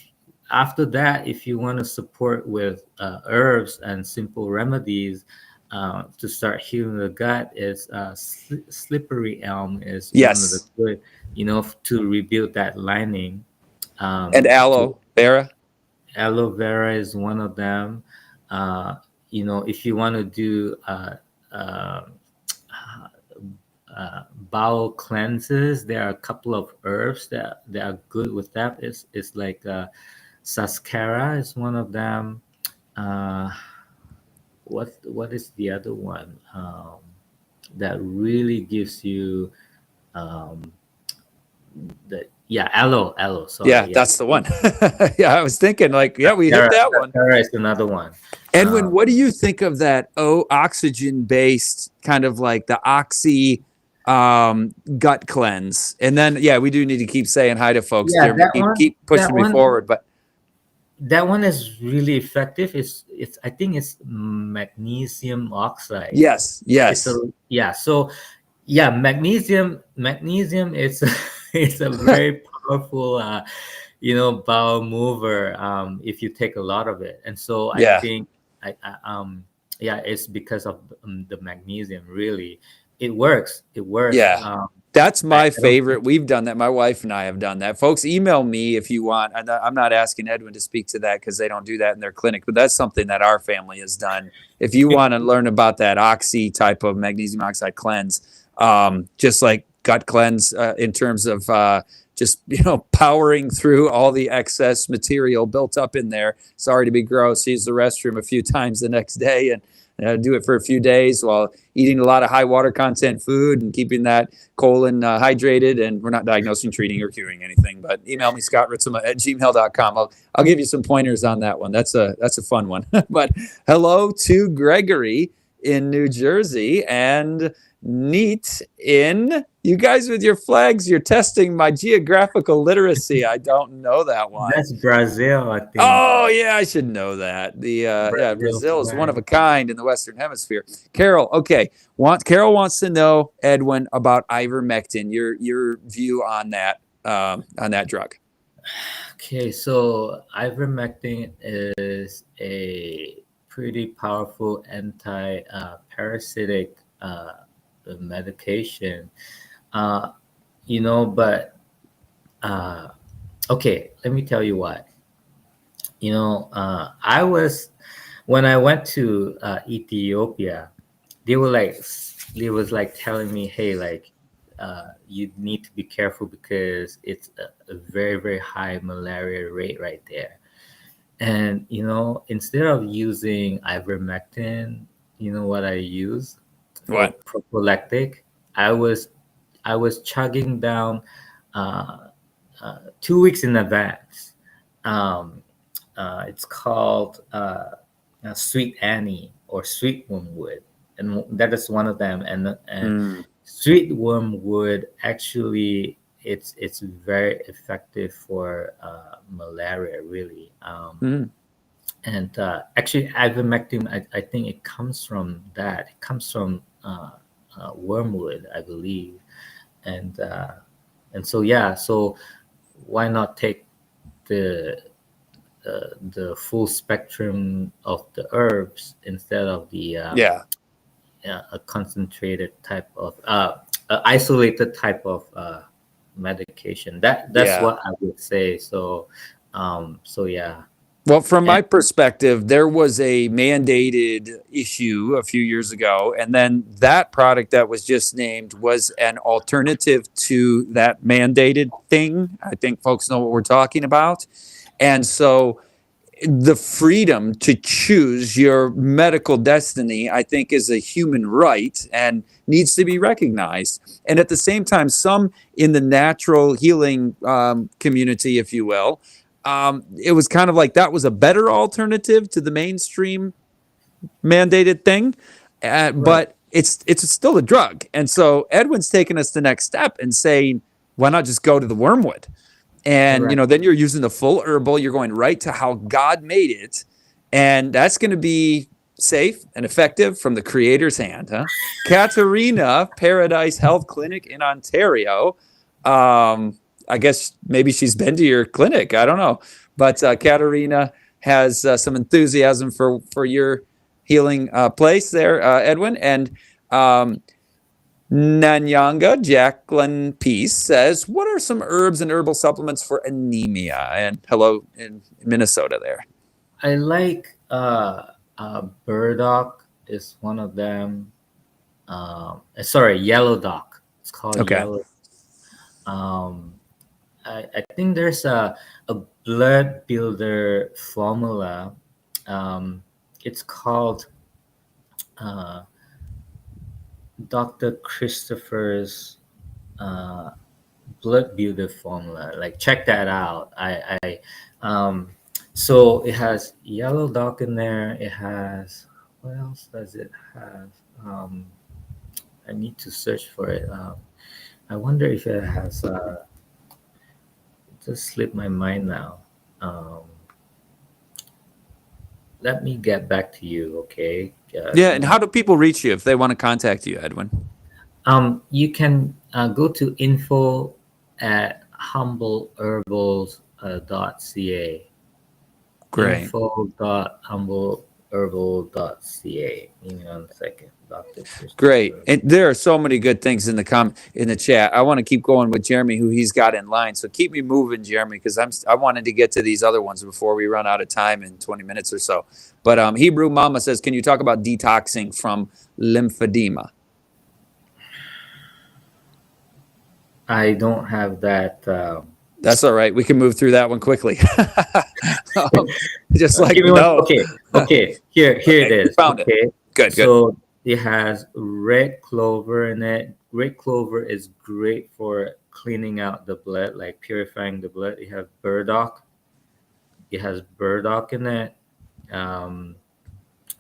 after that, if you want to support with herbs and simple remedies to start healing the gut, is slippery elm is one of the yes. good, to rebuild that lining. And To aloe vera. aloe vera is one of them. uh, if you want to do uh, bowel cleanses, there are a couple of herbs that are good with that. It's like saskara is one of them. uh, what is the other one that really gives you um, the yeah, aloe, Yeah, sorry, yeah. that's the one. Yeah, I was thinking like, yeah, we hit Saskara, that one. Saskara is another one. Edwin, um, what do you think of that oxygen based kind of like the oxy gut cleanse? And then yeah, we do need to keep saying hi to folks. yeah, They're that one keep that pushing me one forward, but that one is really effective. It's I think it's magnesium oxide. yes, It's a yes. Yeah, so yeah, magnesium is it's a very powerful bowel mover if you take a lot of it. And so I Yeah. think yeah, it's because of the magnesium. Really, it works. Yeah. That's I my don't favorite. We've done that. My wife and I have done that. Folks, email me if you want. I'm not asking Edwin to speak to that because they don't do that in their clinic, but that's something that our family has done. If you want to learn about that oxy type of magnesium oxide cleanse, just like gut cleanse in terms of just powering through all the excess material built up in there. Sorry to be gross. Use the restroom a few times the next day and do it for a few days while eating a lot of high water content food and keeping that colon hydrated. And we're not diagnosing, treating, or curing anything, but email me, scottritsema@gmail.com. I'll give you some pointers on that one. That's a fun one. But hello to Gregory in New Jersey and Neat in, you guys with your flags, you're testing my geographical literacy. I don't know that one. That's Brazil, I think. Oh yeah, I should know that. The yeah, Brazil Brazil is one of flag. a kind in the Western Hemisphere. Carol, okay, Carol wants to know, Edwin, about ivermectin. Your view on that drug. Okay, so ivermectin is a pretty powerful anti-parasitic medication. Uh, but uh, okay, let me tell you what. I was when I went to Ethiopia, they were like they was like telling me, hey, like you need to be careful because it's a very very high malaria rate right there. And instead of using ivermectin, you know what I use for What? prophylactic? I was chugging down uh, 2 weeks in advance. Um, it's called Sweet Annie or Sweet Wormwood, and that is one of them. And Mm, sweet wormwood actually it's very effective for malaria, really. mm, And actually, ivermectin, I think it comes from that. It comes from wormwood, I believe. And so yeah, so why not take the the full spectrum of the herbs instead of the yeah, a concentrated type of isolated type of medication. That's yeah. what I would say. So So yeah. Well, from And my perspective, there was a mandated issue a few years ago, and then that product that was just named was an alternative to that mandated thing. I think folks know what we're talking about. And so the freedom to choose your medical destiny, I think, is a human right and needs to be recognized. And at the same time, some in the natural healing community, if you will, it was kind of like that was a better alternative to the mainstream mandated thing, right, but it's still a drug. And so Edwin's taking us the next step and saying, why not just go to the wormwood? And right. then you're using the full herbal. You're going right to how God made it, and that's going to be safe and effective from the Creator's hand. Huh? Katerina, Paradise Health Clinic in Ontario. I guess maybe she's been to your clinic. I don't know, but Katerina has some enthusiasm for your healing place there, Edwin. And Nanyanga Jacqueline Peace says, "What are some herbs and herbal supplements for anemia?" And hello in Minnesota there. I like burdock is one of them. Sorry, yellow dock. It's called Okay, yellow. Um, I think there's a blood builder formula. Um, it's called uh, Dr. Christopher's uh, blood builder formula. Like check that out. So it has yellow dock in there. It has, what else does it have? Um, I need to search for it. I wonder if it has. It just slipped my mind now. Um, Let me get back to you, okay? yeah. Give And me. how do people reach you if they want to contact you, Edwin? You can go to info at humbleherbals.ca. Great. Info.humbleherbal.ca. Give me 1 second, Dr. Great. Christopher. And there are so many good things in the chat. I want to keep going with Jeremy, who he's got in line. So keep me moving, Jeremy, because I wanted to get to these other ones before we run out of time in 20 minutes or so. But Hebrew Mama says, can you talk about detoxing from lymphedema? I don't have that. That's all right. We can move through that one quickly. Just like Give me one. no. Okay, okay. Here it Okay, you is. found it. Okay, Good, good. so it has red clover in it. Red clover is great for cleaning out the blood, like purifying the blood. It has burdock. It has burdock in it. Um,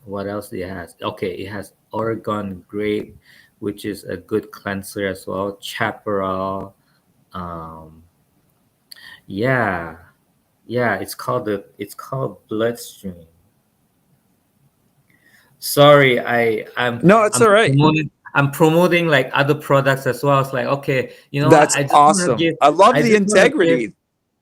what else it has? Okay, it has Oregon grape, which is a good cleanser as well. Chaparral. Um, yeah, yeah. It's called bloodstream. Sorry, No, it's I'm all right. promoting like other products as well. It's like, okay, you know what? That's awesome. I love I the just want to give integrity.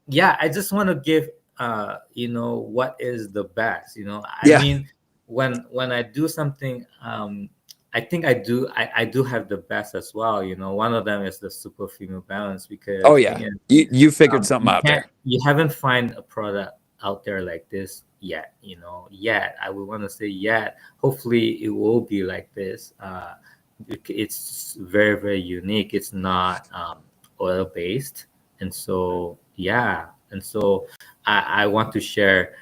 yeah, I just want to give what is the best, I Yeah. mean, when I do something, I think I do have the best as well. One of them is the super female balance, Oh because yeah. again, You figured something out there. you haven't find a product out there like this yet. Yet I would want to say yet. Hopefully it will be like this. It's very, very unique. It's not oil based, and so yeah, and so I want to share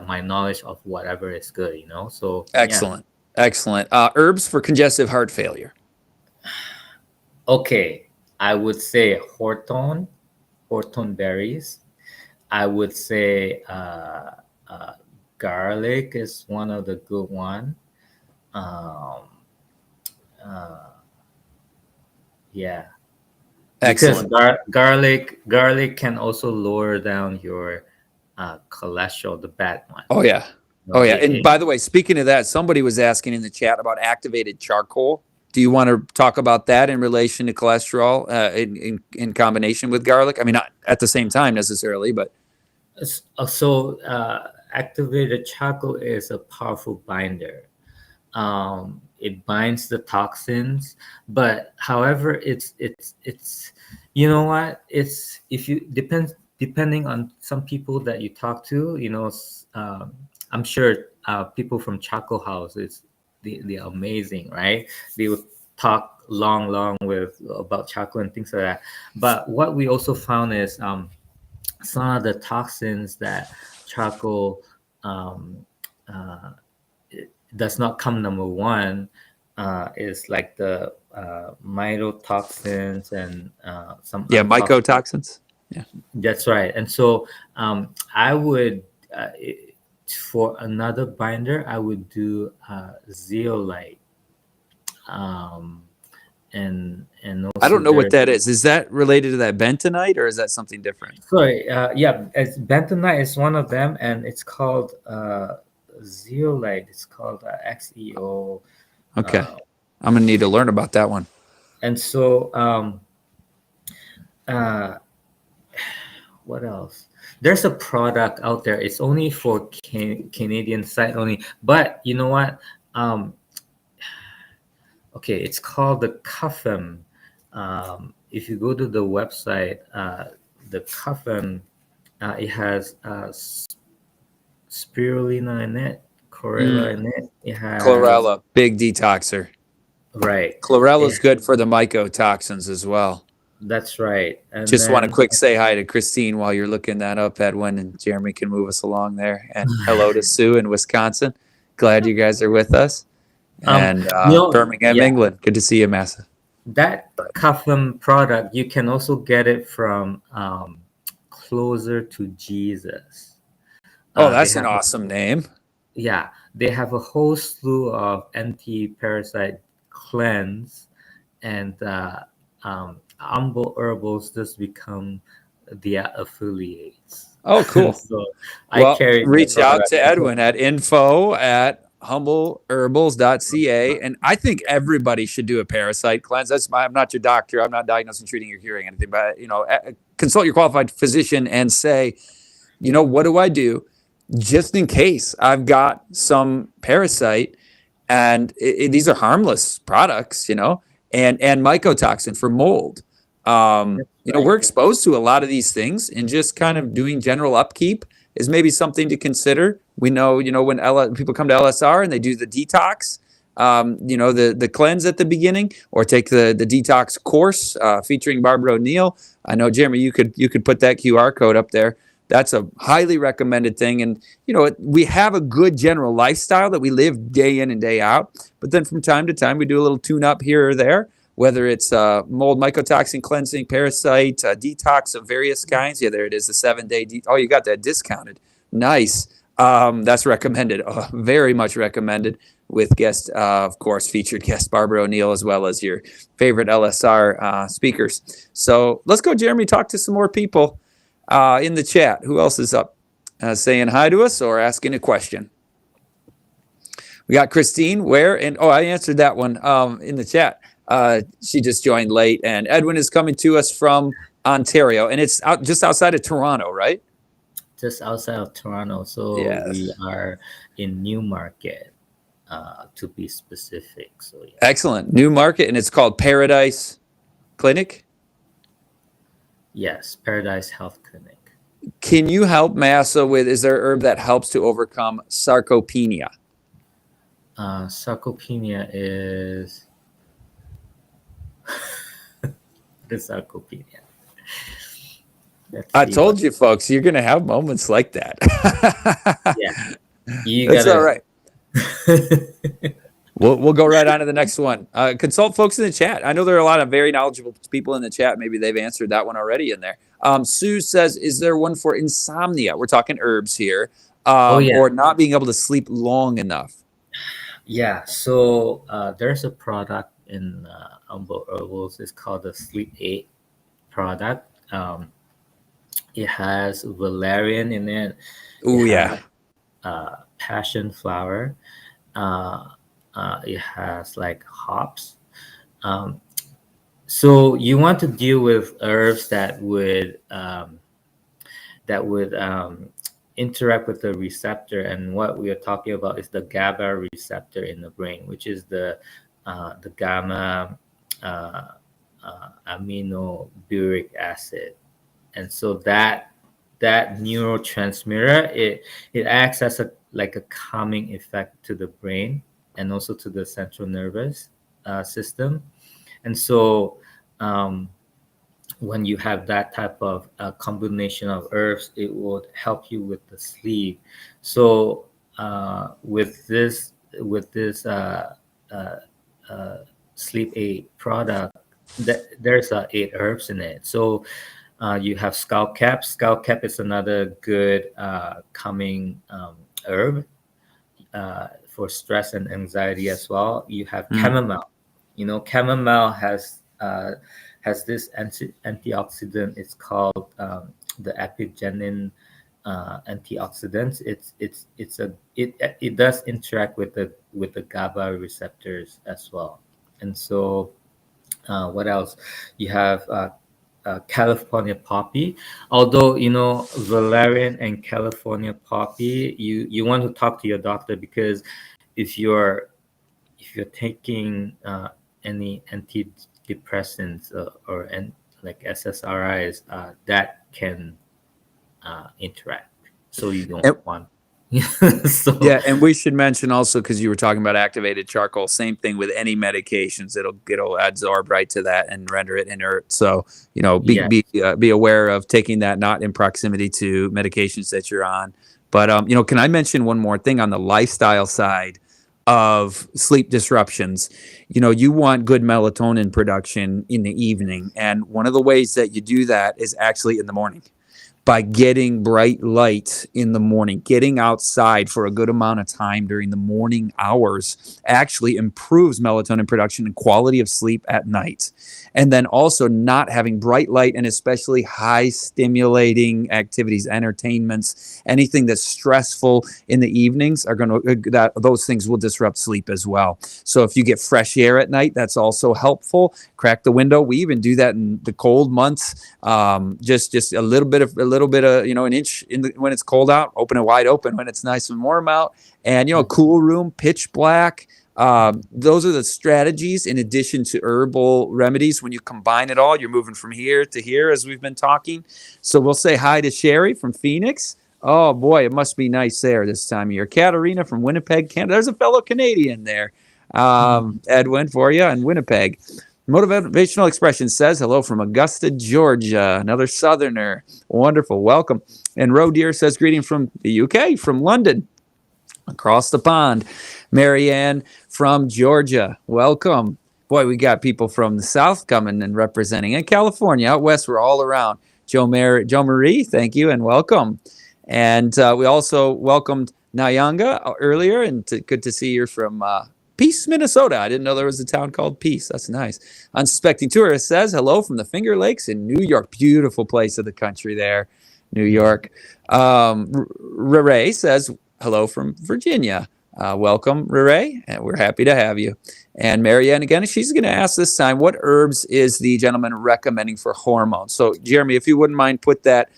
my knowledge of whatever is good. So yeah. Excellent. Excellent. Herbs for congestive heart failure. Okay, I would say Horton berries. I would say uh, garlic is one of the good one. Um, uh, yeah, because Excellent. garlic can also lower down your cholesterol, the bad one. Oh yeah. No, Oh yeah. And by the way, speaking of that, somebody was asking in the chat about activated charcoal. Do you want to talk about that in relation to cholesterol in combination with garlic? I mean, not at the same time necessarily, but so activated charcoal is a powerful binder. It binds the toxins, but however, it's you know what, it's if you depends depending on some people that you talk to, I'm sure people from Chaco House is they're amazing, right? They would talk long with about Chaco and things like that. But what we also found is some of the toxins that charcoal um, uh, does not come number one is like the mycotoxins and some Yeah, untoxins. mycotoxins. Yeah. That's right. And so I would, for another binder, I would do zeolite. Um, and I also don't know what there's, that is. Is that related to that bentonite or is that something different? sorry, yeah, bentonite is one of them, and it's called zeolite. It's called XEO. Okay. Uh, I'm going to need to learn about that one. and so, uh, what else? There's a product out there. It's only for Canadian site only. But you know what? Um, okay, it's called the Cuffem. If you go to the website, the Cuffem, it has spirulina in it, chlorella in it. It has, Chlorella, big detoxer. right. Chlorella is It, good for the mycotoxins as well. that's right. And Just want to then quick say hi to Christine while you're looking that up, Edwin, and Jeremy can move us along there. And hello to Sue in Wisconsin. Glad you guys are with us. And Birmingham, yeah, England. Good to see you, Massa. that Cuffem product, you can also get it from Closer to Jesus. Oh, They that's an have, awesome name. yeah, they have a whole slew of anti-parasite cleanse, and Humble Herbals just become their affiliates. Oh, cool. So I Well, carry their reach out product. to Edwin at info@humbleherbals.ca. And I think everybody should do a parasite cleanse. I'm not your doctor. I'm not diagnosing, treating, or curing anything, but, consult your qualified physician and say, what do I do just in case I've got some parasite? And these are harmless products, and mycotoxin for mold. That's We're right. exposed to a lot of these things, and just kind of doing general upkeep is maybe something to consider. We know, when people come to LSR and they do the detox, the cleanse at the beginning, or take the detox course featuring Barbara O'Neill. I know, Jeremy, you could put that QR code up there. That's a highly recommended thing. And, we have a good general lifestyle that we live day in and day out. But then from time to time, we do a little tune up here or there, whether it's mold mycotoxin cleansing, parasite, detox of various kinds. Yeah, there it is, the 7-day. Oh, you got that discounted. Nice. That's recommended. Very much recommended, with guest, of course, featured guest Barbara O'Neill, as well as your favorite LSR speakers. So let's go, Jeremy, talk to some more people in the chat. Who else is up saying hi to us or asking a question? We got Christine. Where? And I answered that one in the chat. She just joined late. And Edwin is coming to us from Ontario, and it's just outside of Toronto, right? Just outside of Toronto. So Yes. we are in Newmarket, to be specific. So yeah. Excellent. Newmarket, and it's called Paradise Clinic. Yes, Paradise Health Clinic. Can you help Massa with, is there a herb that helps to overcome sarcopenia? Sarcopenia is what is sarcopenia? I told you, folks, you're going to have moments like that. Yeah, you That's gotta. all right. We'll go right on to the next one. Consult folks in the chat. I know there are a lot of very knowledgeable people in the chat. Maybe they've answered that one already in there. Sue says, is there one for insomnia? We're talking herbs here. Or not being able to sleep long enough. Yeah, so there's a product in Humble Herbals. It's called the Sleep 8 product. It has valerian in it. Oh, yeah. Passion flower. It has like hops. So you want to deal with herbs that would interact with the receptor, and what we are talking about is the GABA receptor in the brain, which is the gamma aminoburic acid, and so that that neurotransmitter, it acts as a like a calming effect to the brain and also to the central nervous system. And so um, when you have that type of combination of herbs, it would help you with the sleep. So with this uh, uh, sleep aid product, that there's 8 herbs in it. So you have scalp cap. Scalp cap is another good calming herb for stress and anxiety as well. You have chamomile. Chamomile has this antioxidant. It's called the epigenin antioxidants. It does interact with the GABA receptors as well. And so what else? You have California poppy. Although valerian and California poppy, you want to talk to your doctor, because if you're taking any antidepressants like SSRIs, that can interact. So you don't want. So Yeah, and we should mention also, because you were talking about activated charcoal, same thing with any medications. It'll adsorb right to that and render it inert. So yeah, be aware of taking that not in proximity to medications that you're on. But can I mention one more thing on the lifestyle side of sleep disruptions? You want good melatonin production in the evening, and one of the ways that you do that is actually in the morning, by getting bright light in the morning. Getting outside for a good amount of time during the morning hours actually improves melatonin production and quality of sleep at night. And then also not having bright light and especially high stimulating activities, entertainments, anything that's stressful in the evenings those things will disrupt sleep as well. So if you get fresh air at night, that's also helpful. Crack the window. We even do that in the cold months. Just a little bit of an inch when it's cold out. Open it wide open when it's nice and warm out. And cool room, pitch black. Those are the strategies in addition to herbal remedies. When you combine it all, you're moving from here to here, as we've been talking. So we'll say hi to Sherry from Phoenix. Oh boy, it must be nice there this time of year. Katarina from Winnipeg, Canada. There's a fellow Canadian there. Edwin, for you in Winnipeg. Motivational Expression says hello from Augusta, Georgia. Another Southerner. Wonderful. Welcome. And Roe Deer says greeting from the UK, from London, across the pond. Marianne from Georgia. Welcome. Boy, we got people from the South coming and representing. And California, out west, we're all around. Joe Marie, thank you and welcome. And we also welcomed Nyanga earlier, and good to see you from Peace, Minnesota. I didn't know there was a town called Peace. That's nice. Unsuspecting Tourist says hello from the Finger Lakes in New York. Beautiful place of the country there, New York. Ray says hello from Virginia. Welcome, Ray, and we're happy to have you. And Marianne, again, she's going to ask this time, what herbs is the gentleman recommending for hormones? So, Jeremy, if you wouldn't mind, put that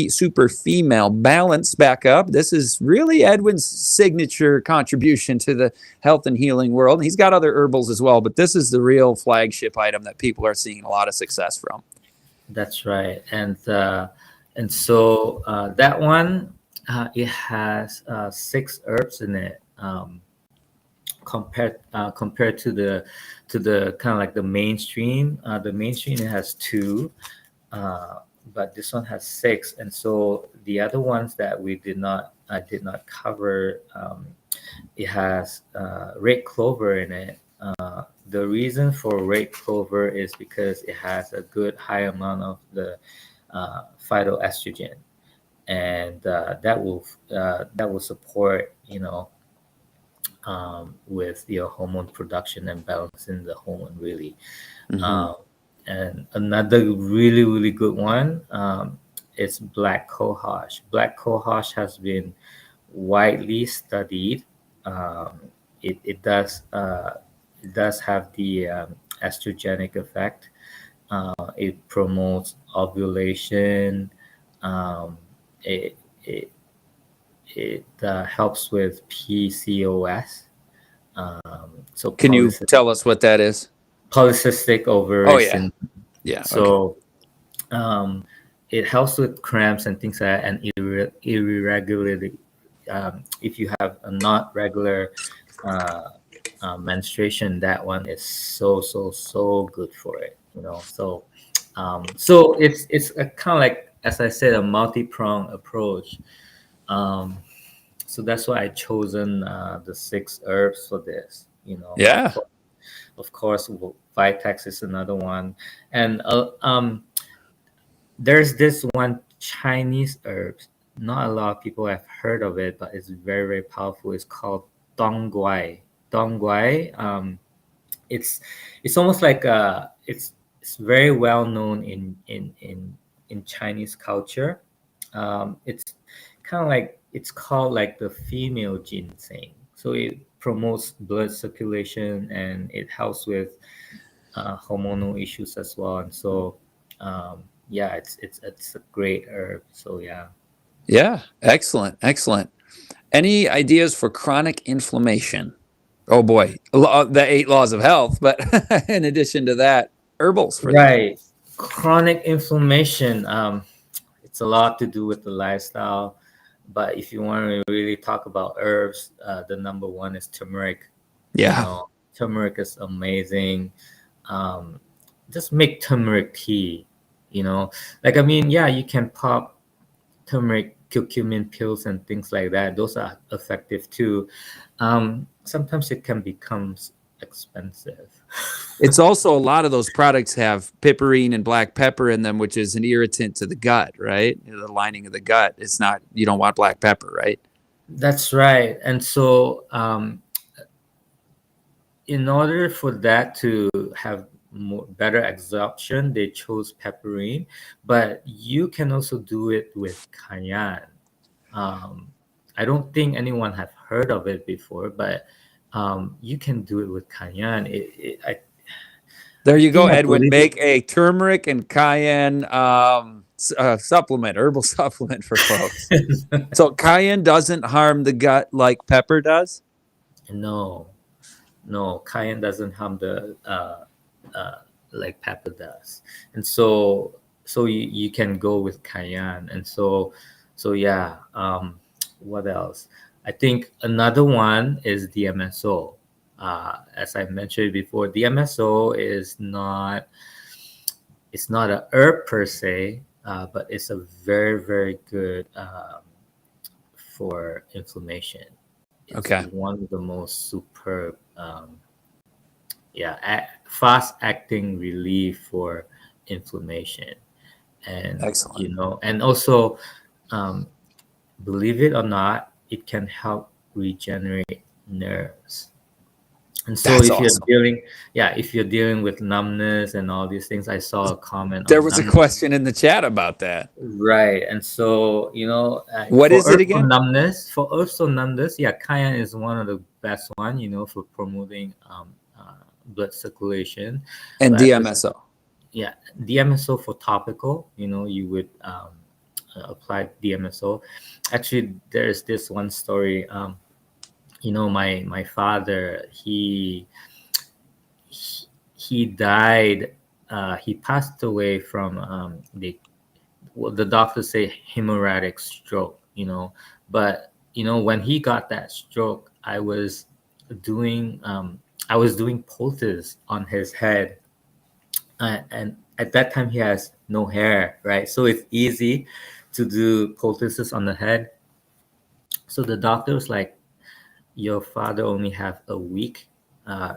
super female balance back up. This is really Edwin's signature contribution to the health and healing world. And he's got other herbals as well, but this is the real flagship item that people are seeing a lot of success from. That's right. And so that one, it has 6 herbs in it. Compared to the kind of like the mainstream. The mainstream, it has 2. But this one has 6, and so the other ones that I did not cover, it has red clover in it. The reason for red clover is because it has a good high amount of the phytoestrogen, and that will support with your hormone production and balancing the hormone really. Mm-hmm. And another really, really good one is black cohosh. Black cohosh has been widely studied. It does have the estrogenic effect. It promotes ovulation. It helps with PCOS. So can you tell us what that is? Polycystic ovary syndrome. Yeah. So it helps with cramps and things like that, and irregularity. If you have a not regular uh, menstruation, that one is so good for it. So it's a kind of like, as I said, a multi-pronged approach. Um, so that's why I chosen the 6 herbs for this. Yeah. Of course, Vitex is another one, and there's this one Chinese herb. Not a lot of people have heard of it, but it's very powerful. It's called Dong Guai. Dong Guai. It's almost like it's very well known in Chinese culture. It's kind of like, it's called like the female ginseng. So it promotes blood circulation and it helps with hormonal issues as well. And so yeah, it's a great herb. So yeah. Yeah. Excellent. Excellent. Any ideas for chronic inflammation? Oh boy, the 8 laws of health. But in addition to that, herbals for that. Right. Chronic inflammation. It's a lot to do with the lifestyle. But if you want to really talk about herbs, the number one is turmeric. Yeah. Turmeric is amazing. Um, just make turmeric tea. Like, I mean, yeah, you can pop turmeric curcumin pills and things like that. Those are effective too. Sometimes it can become expensive. It's also, a lot of those products have piperine and black pepper in them, which is an irritant to the gut, right? The lining of the gut. It's not, you don't want black pepper, right? That's right. And so, in order for that to have better absorption, they chose piperine, but you can also do it with cayenne. Um, I don't think anyone have heard of it before, but you can do it with cayenne. There you go, I Edwin. believe Make a turmeric and cayenne supplement, herbal supplement for folks. it. So cayenne doesn't harm the gut like pepper does? No, no, cayenne doesn't harm the like pepper does, and so you can go with cayenne, and so yeah. What else? I think another one is DMSO. As I mentioned before, DMSO is not, it's not a herb per se, but it's a very good for inflammation. It's Okay. one of the most superb, yeah, fast acting relief for inflammation, and Excellent. and also, um, believe it or not, it can help regenerate nerves. And so That's if you're awesome. dealing, yeah, if you're dealing with numbness and all these things, I saw a comment There on was a numbness. question in the chat about that. Right. And so, What for is it earthful again? numbness, yeah, cayenne is one of the best one, for promoting blood circulation. And But DMSO. yeah, DMSO for topical, you would apply DMSO. Actually, there's this one story. My father, he died. He passed away from the doctors say hemorrhagic stroke. But when he got that stroke, doing I was doing poultice on his head, and at that time he has no hair, right? So it's easy to do poultices on the head. So the doctor was like, your father only have a week.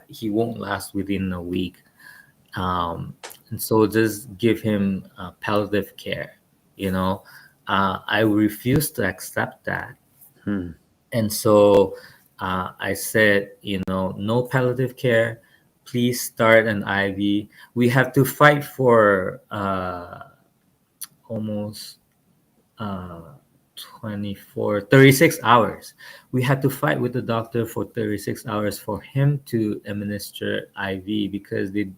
He won't last within a week. And so just give him palliative care. I refused to accept that. Hmm. And so I said, no palliative care. Please start an IV. We have to fight for almost uh, 36 hours. We had to fight with the doctor for 36 hours for him to administer IV, because they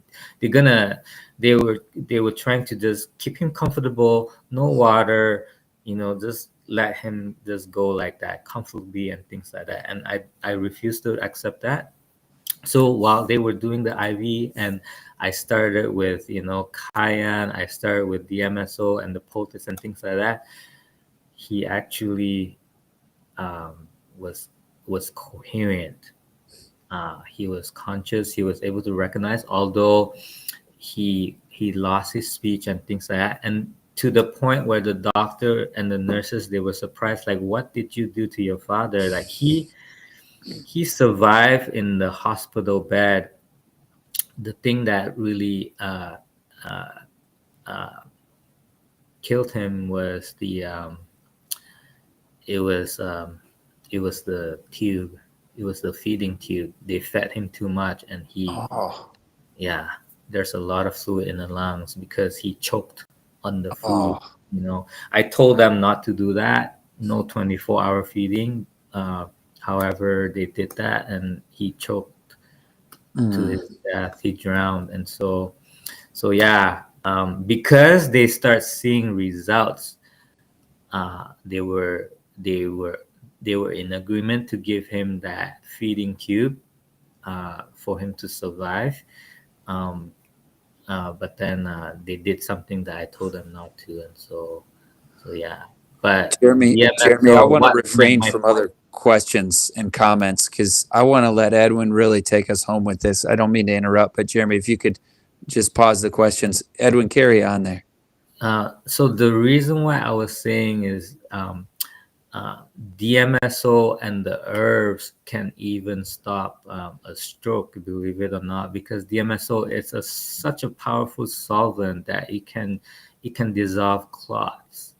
were trying to just keep him comfortable, no water, just let him just go like that comfortably and things like that. And I refused to accept that. So while they were doing the IV, and I started with, cayenne, I started with DMSO and the poultice and things like that, he actually um, was was coherent. He was conscious. He was able to recognize, although he lost his speech and things like that. And to the point where the doctor and the nurses, they were surprised, like, what did you do to your father? Like, he survived in the hospital bed. The thing that really uh, uh, killed him was it was um, it was the tube. It was the feeding tube. They fed him too much, and Oh, yeah, there's a lot of fluid in the lungs because he choked on the food. oh, I told them not to do that. No 24-hour feeding. However, they did that, and he choked to mm, his death. He drowned, and so yeah. Because they start seeing results, they were in agreement to give him that feeding tube for him to survive. Um, but then they did something that I told them not to, and so yeah. But Jeremy, I DMSO, want to what refrain my from point? other questions and comments because I want to let Edwin really take us home with this. I don't mean to interrupt, but Jeremy, if you could just pause the questions. Edwin, carry on there. So the reason why I was saying is uh, DMSO and the herbs can even stop a stroke, believe it or not, because DMSO is such a powerful solvent that it can dissolve clots.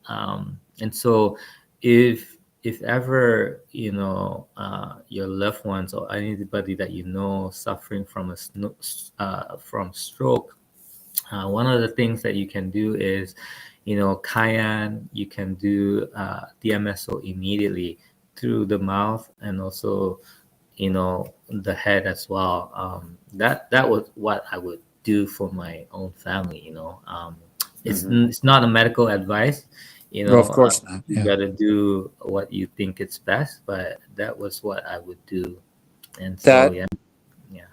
And so if ever your loved ones or anybody that suffering from from stroke, one of the things that you can do is, cayenne. You can do DMSO immediately through the mouth, and also the head as well. That was what I would do for my own family. It's Hmm. it's not a medical advice. Well, of course not. You Yeah. got to do what you think it's best, but that was what I would do. And so That yeah. Yeah.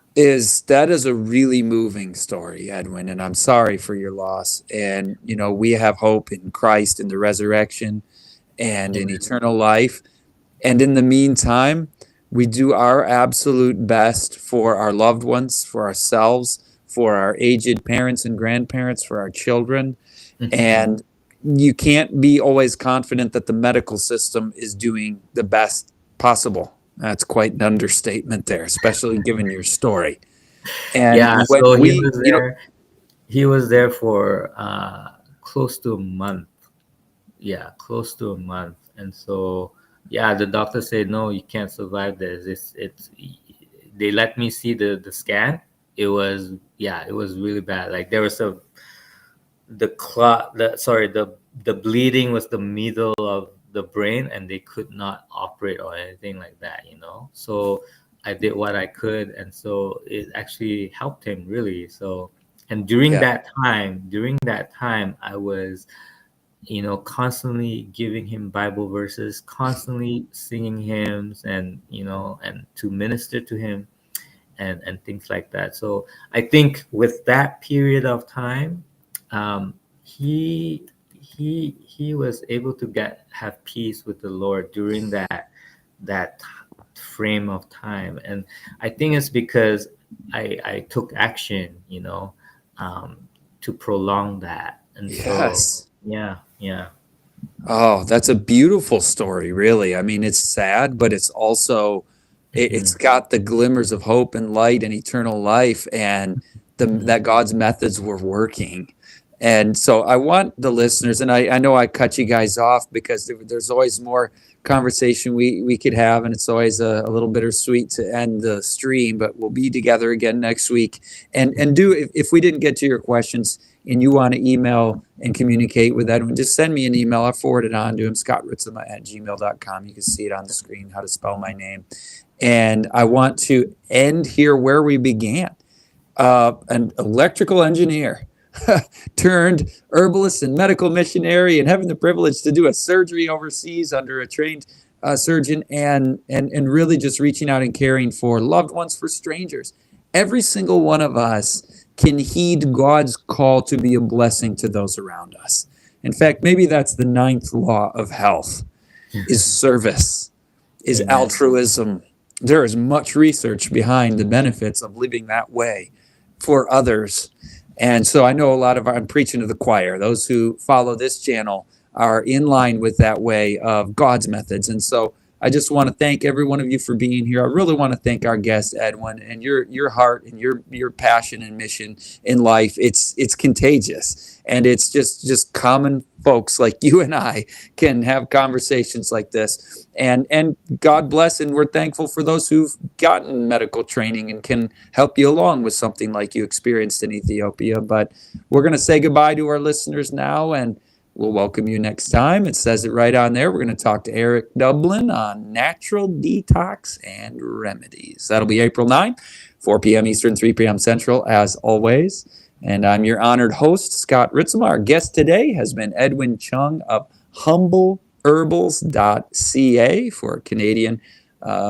that is a really moving story, Edwin, and I'm sorry for your loss. And we have hope in Christ in the resurrection and in Amen. eternal life. And in the meantime, we do our absolute best for our loved ones, for ourselves, for our aged parents and grandparents, for our children. Mhm. And you can't be always confident that the medical system is doing the best possible. That's quite an understatement there, especially given your story. And Yeah, when so he we, was there. He was there for close to a month. Yeah, close to a month. And so, yeah, the doctor said, no, you can't survive this. It's. They let me see the scan. It was, yeah, it was really bad. Like, there was the clot. The bleeding was the middle of the brain, and they could not operate or anything like that. So I did what I could, and so it actually helped him really. So, and yeah, during that time, I was, constantly giving him Bible verses, constantly singing hymns, and to minister to him, and things like that. So I think with that period of time, um, he was able to have peace with the Lord during that frame of time. And I think it's because I took action, um, to prolong that. And so yes. yeah, yeah. Oh, that's a beautiful story, really. I mean, it's sad, but it's also it's Mhm, got the glimmers of hope and light and eternal life, and that mhm, God's methods were working. And so I want the listeners, and I know I cut you guys off because there's always more conversation we could have, and it's always a little bittersweet to end the stream, but we'll be together again next week. And do if we didn't get to your questions and you want to email and communicate with Edwin, just send me an email. I'll forward it on to him, scottritsema@gmail.com. You can see it on the screen, how to spell my name. And I want to end here where we began. An electrical engineer turned herbalist and medical missionary, and having the privilege to do a surgery overseas under a trained surgeon, and really just reaching out and caring for loved ones, for strangers. Every single one of us can heed God's call to be a blessing to those around us. In fact, maybe that's the ninth law of health: is service, is Amen. altruism. There is much research behind the benefits of living that way for others. And so I know I'm preaching to the choir. Those who follow this channel are in line with that way of God's methods. And so I just want to thank every one of you for being here. I really want to thank our guest, Edwin, and your heart and your passion and mission in life. It's contagious, and it's just common folks like you and I can have conversations like this. And God bless, and we're thankful for those who've gotten medical training and can help you along with something like you experienced in Ethiopia. But we're going to say goodbye to our listeners now, and we'll welcome you next time. It says it right on there. We're going to talk to Eric Dublin on natural detox and remedies. That'll be April 9th, 4 p.m. Eastern, 3 p.m. Central, as always. And I'm your honored host, Scott Ritsema. Our guest today has been Edwin Chung of Humble Herbals.ca for Canadian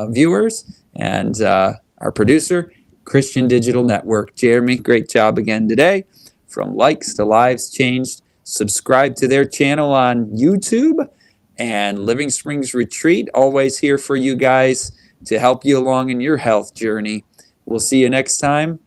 viewers, and our producer, Christian Digital Network. Jeremy, great job again today. From likes to lives changed. Subscribe to their channel on YouTube, and Living Springs Retreat, always here for you guys to help you along in your health journey. We'll see you next time.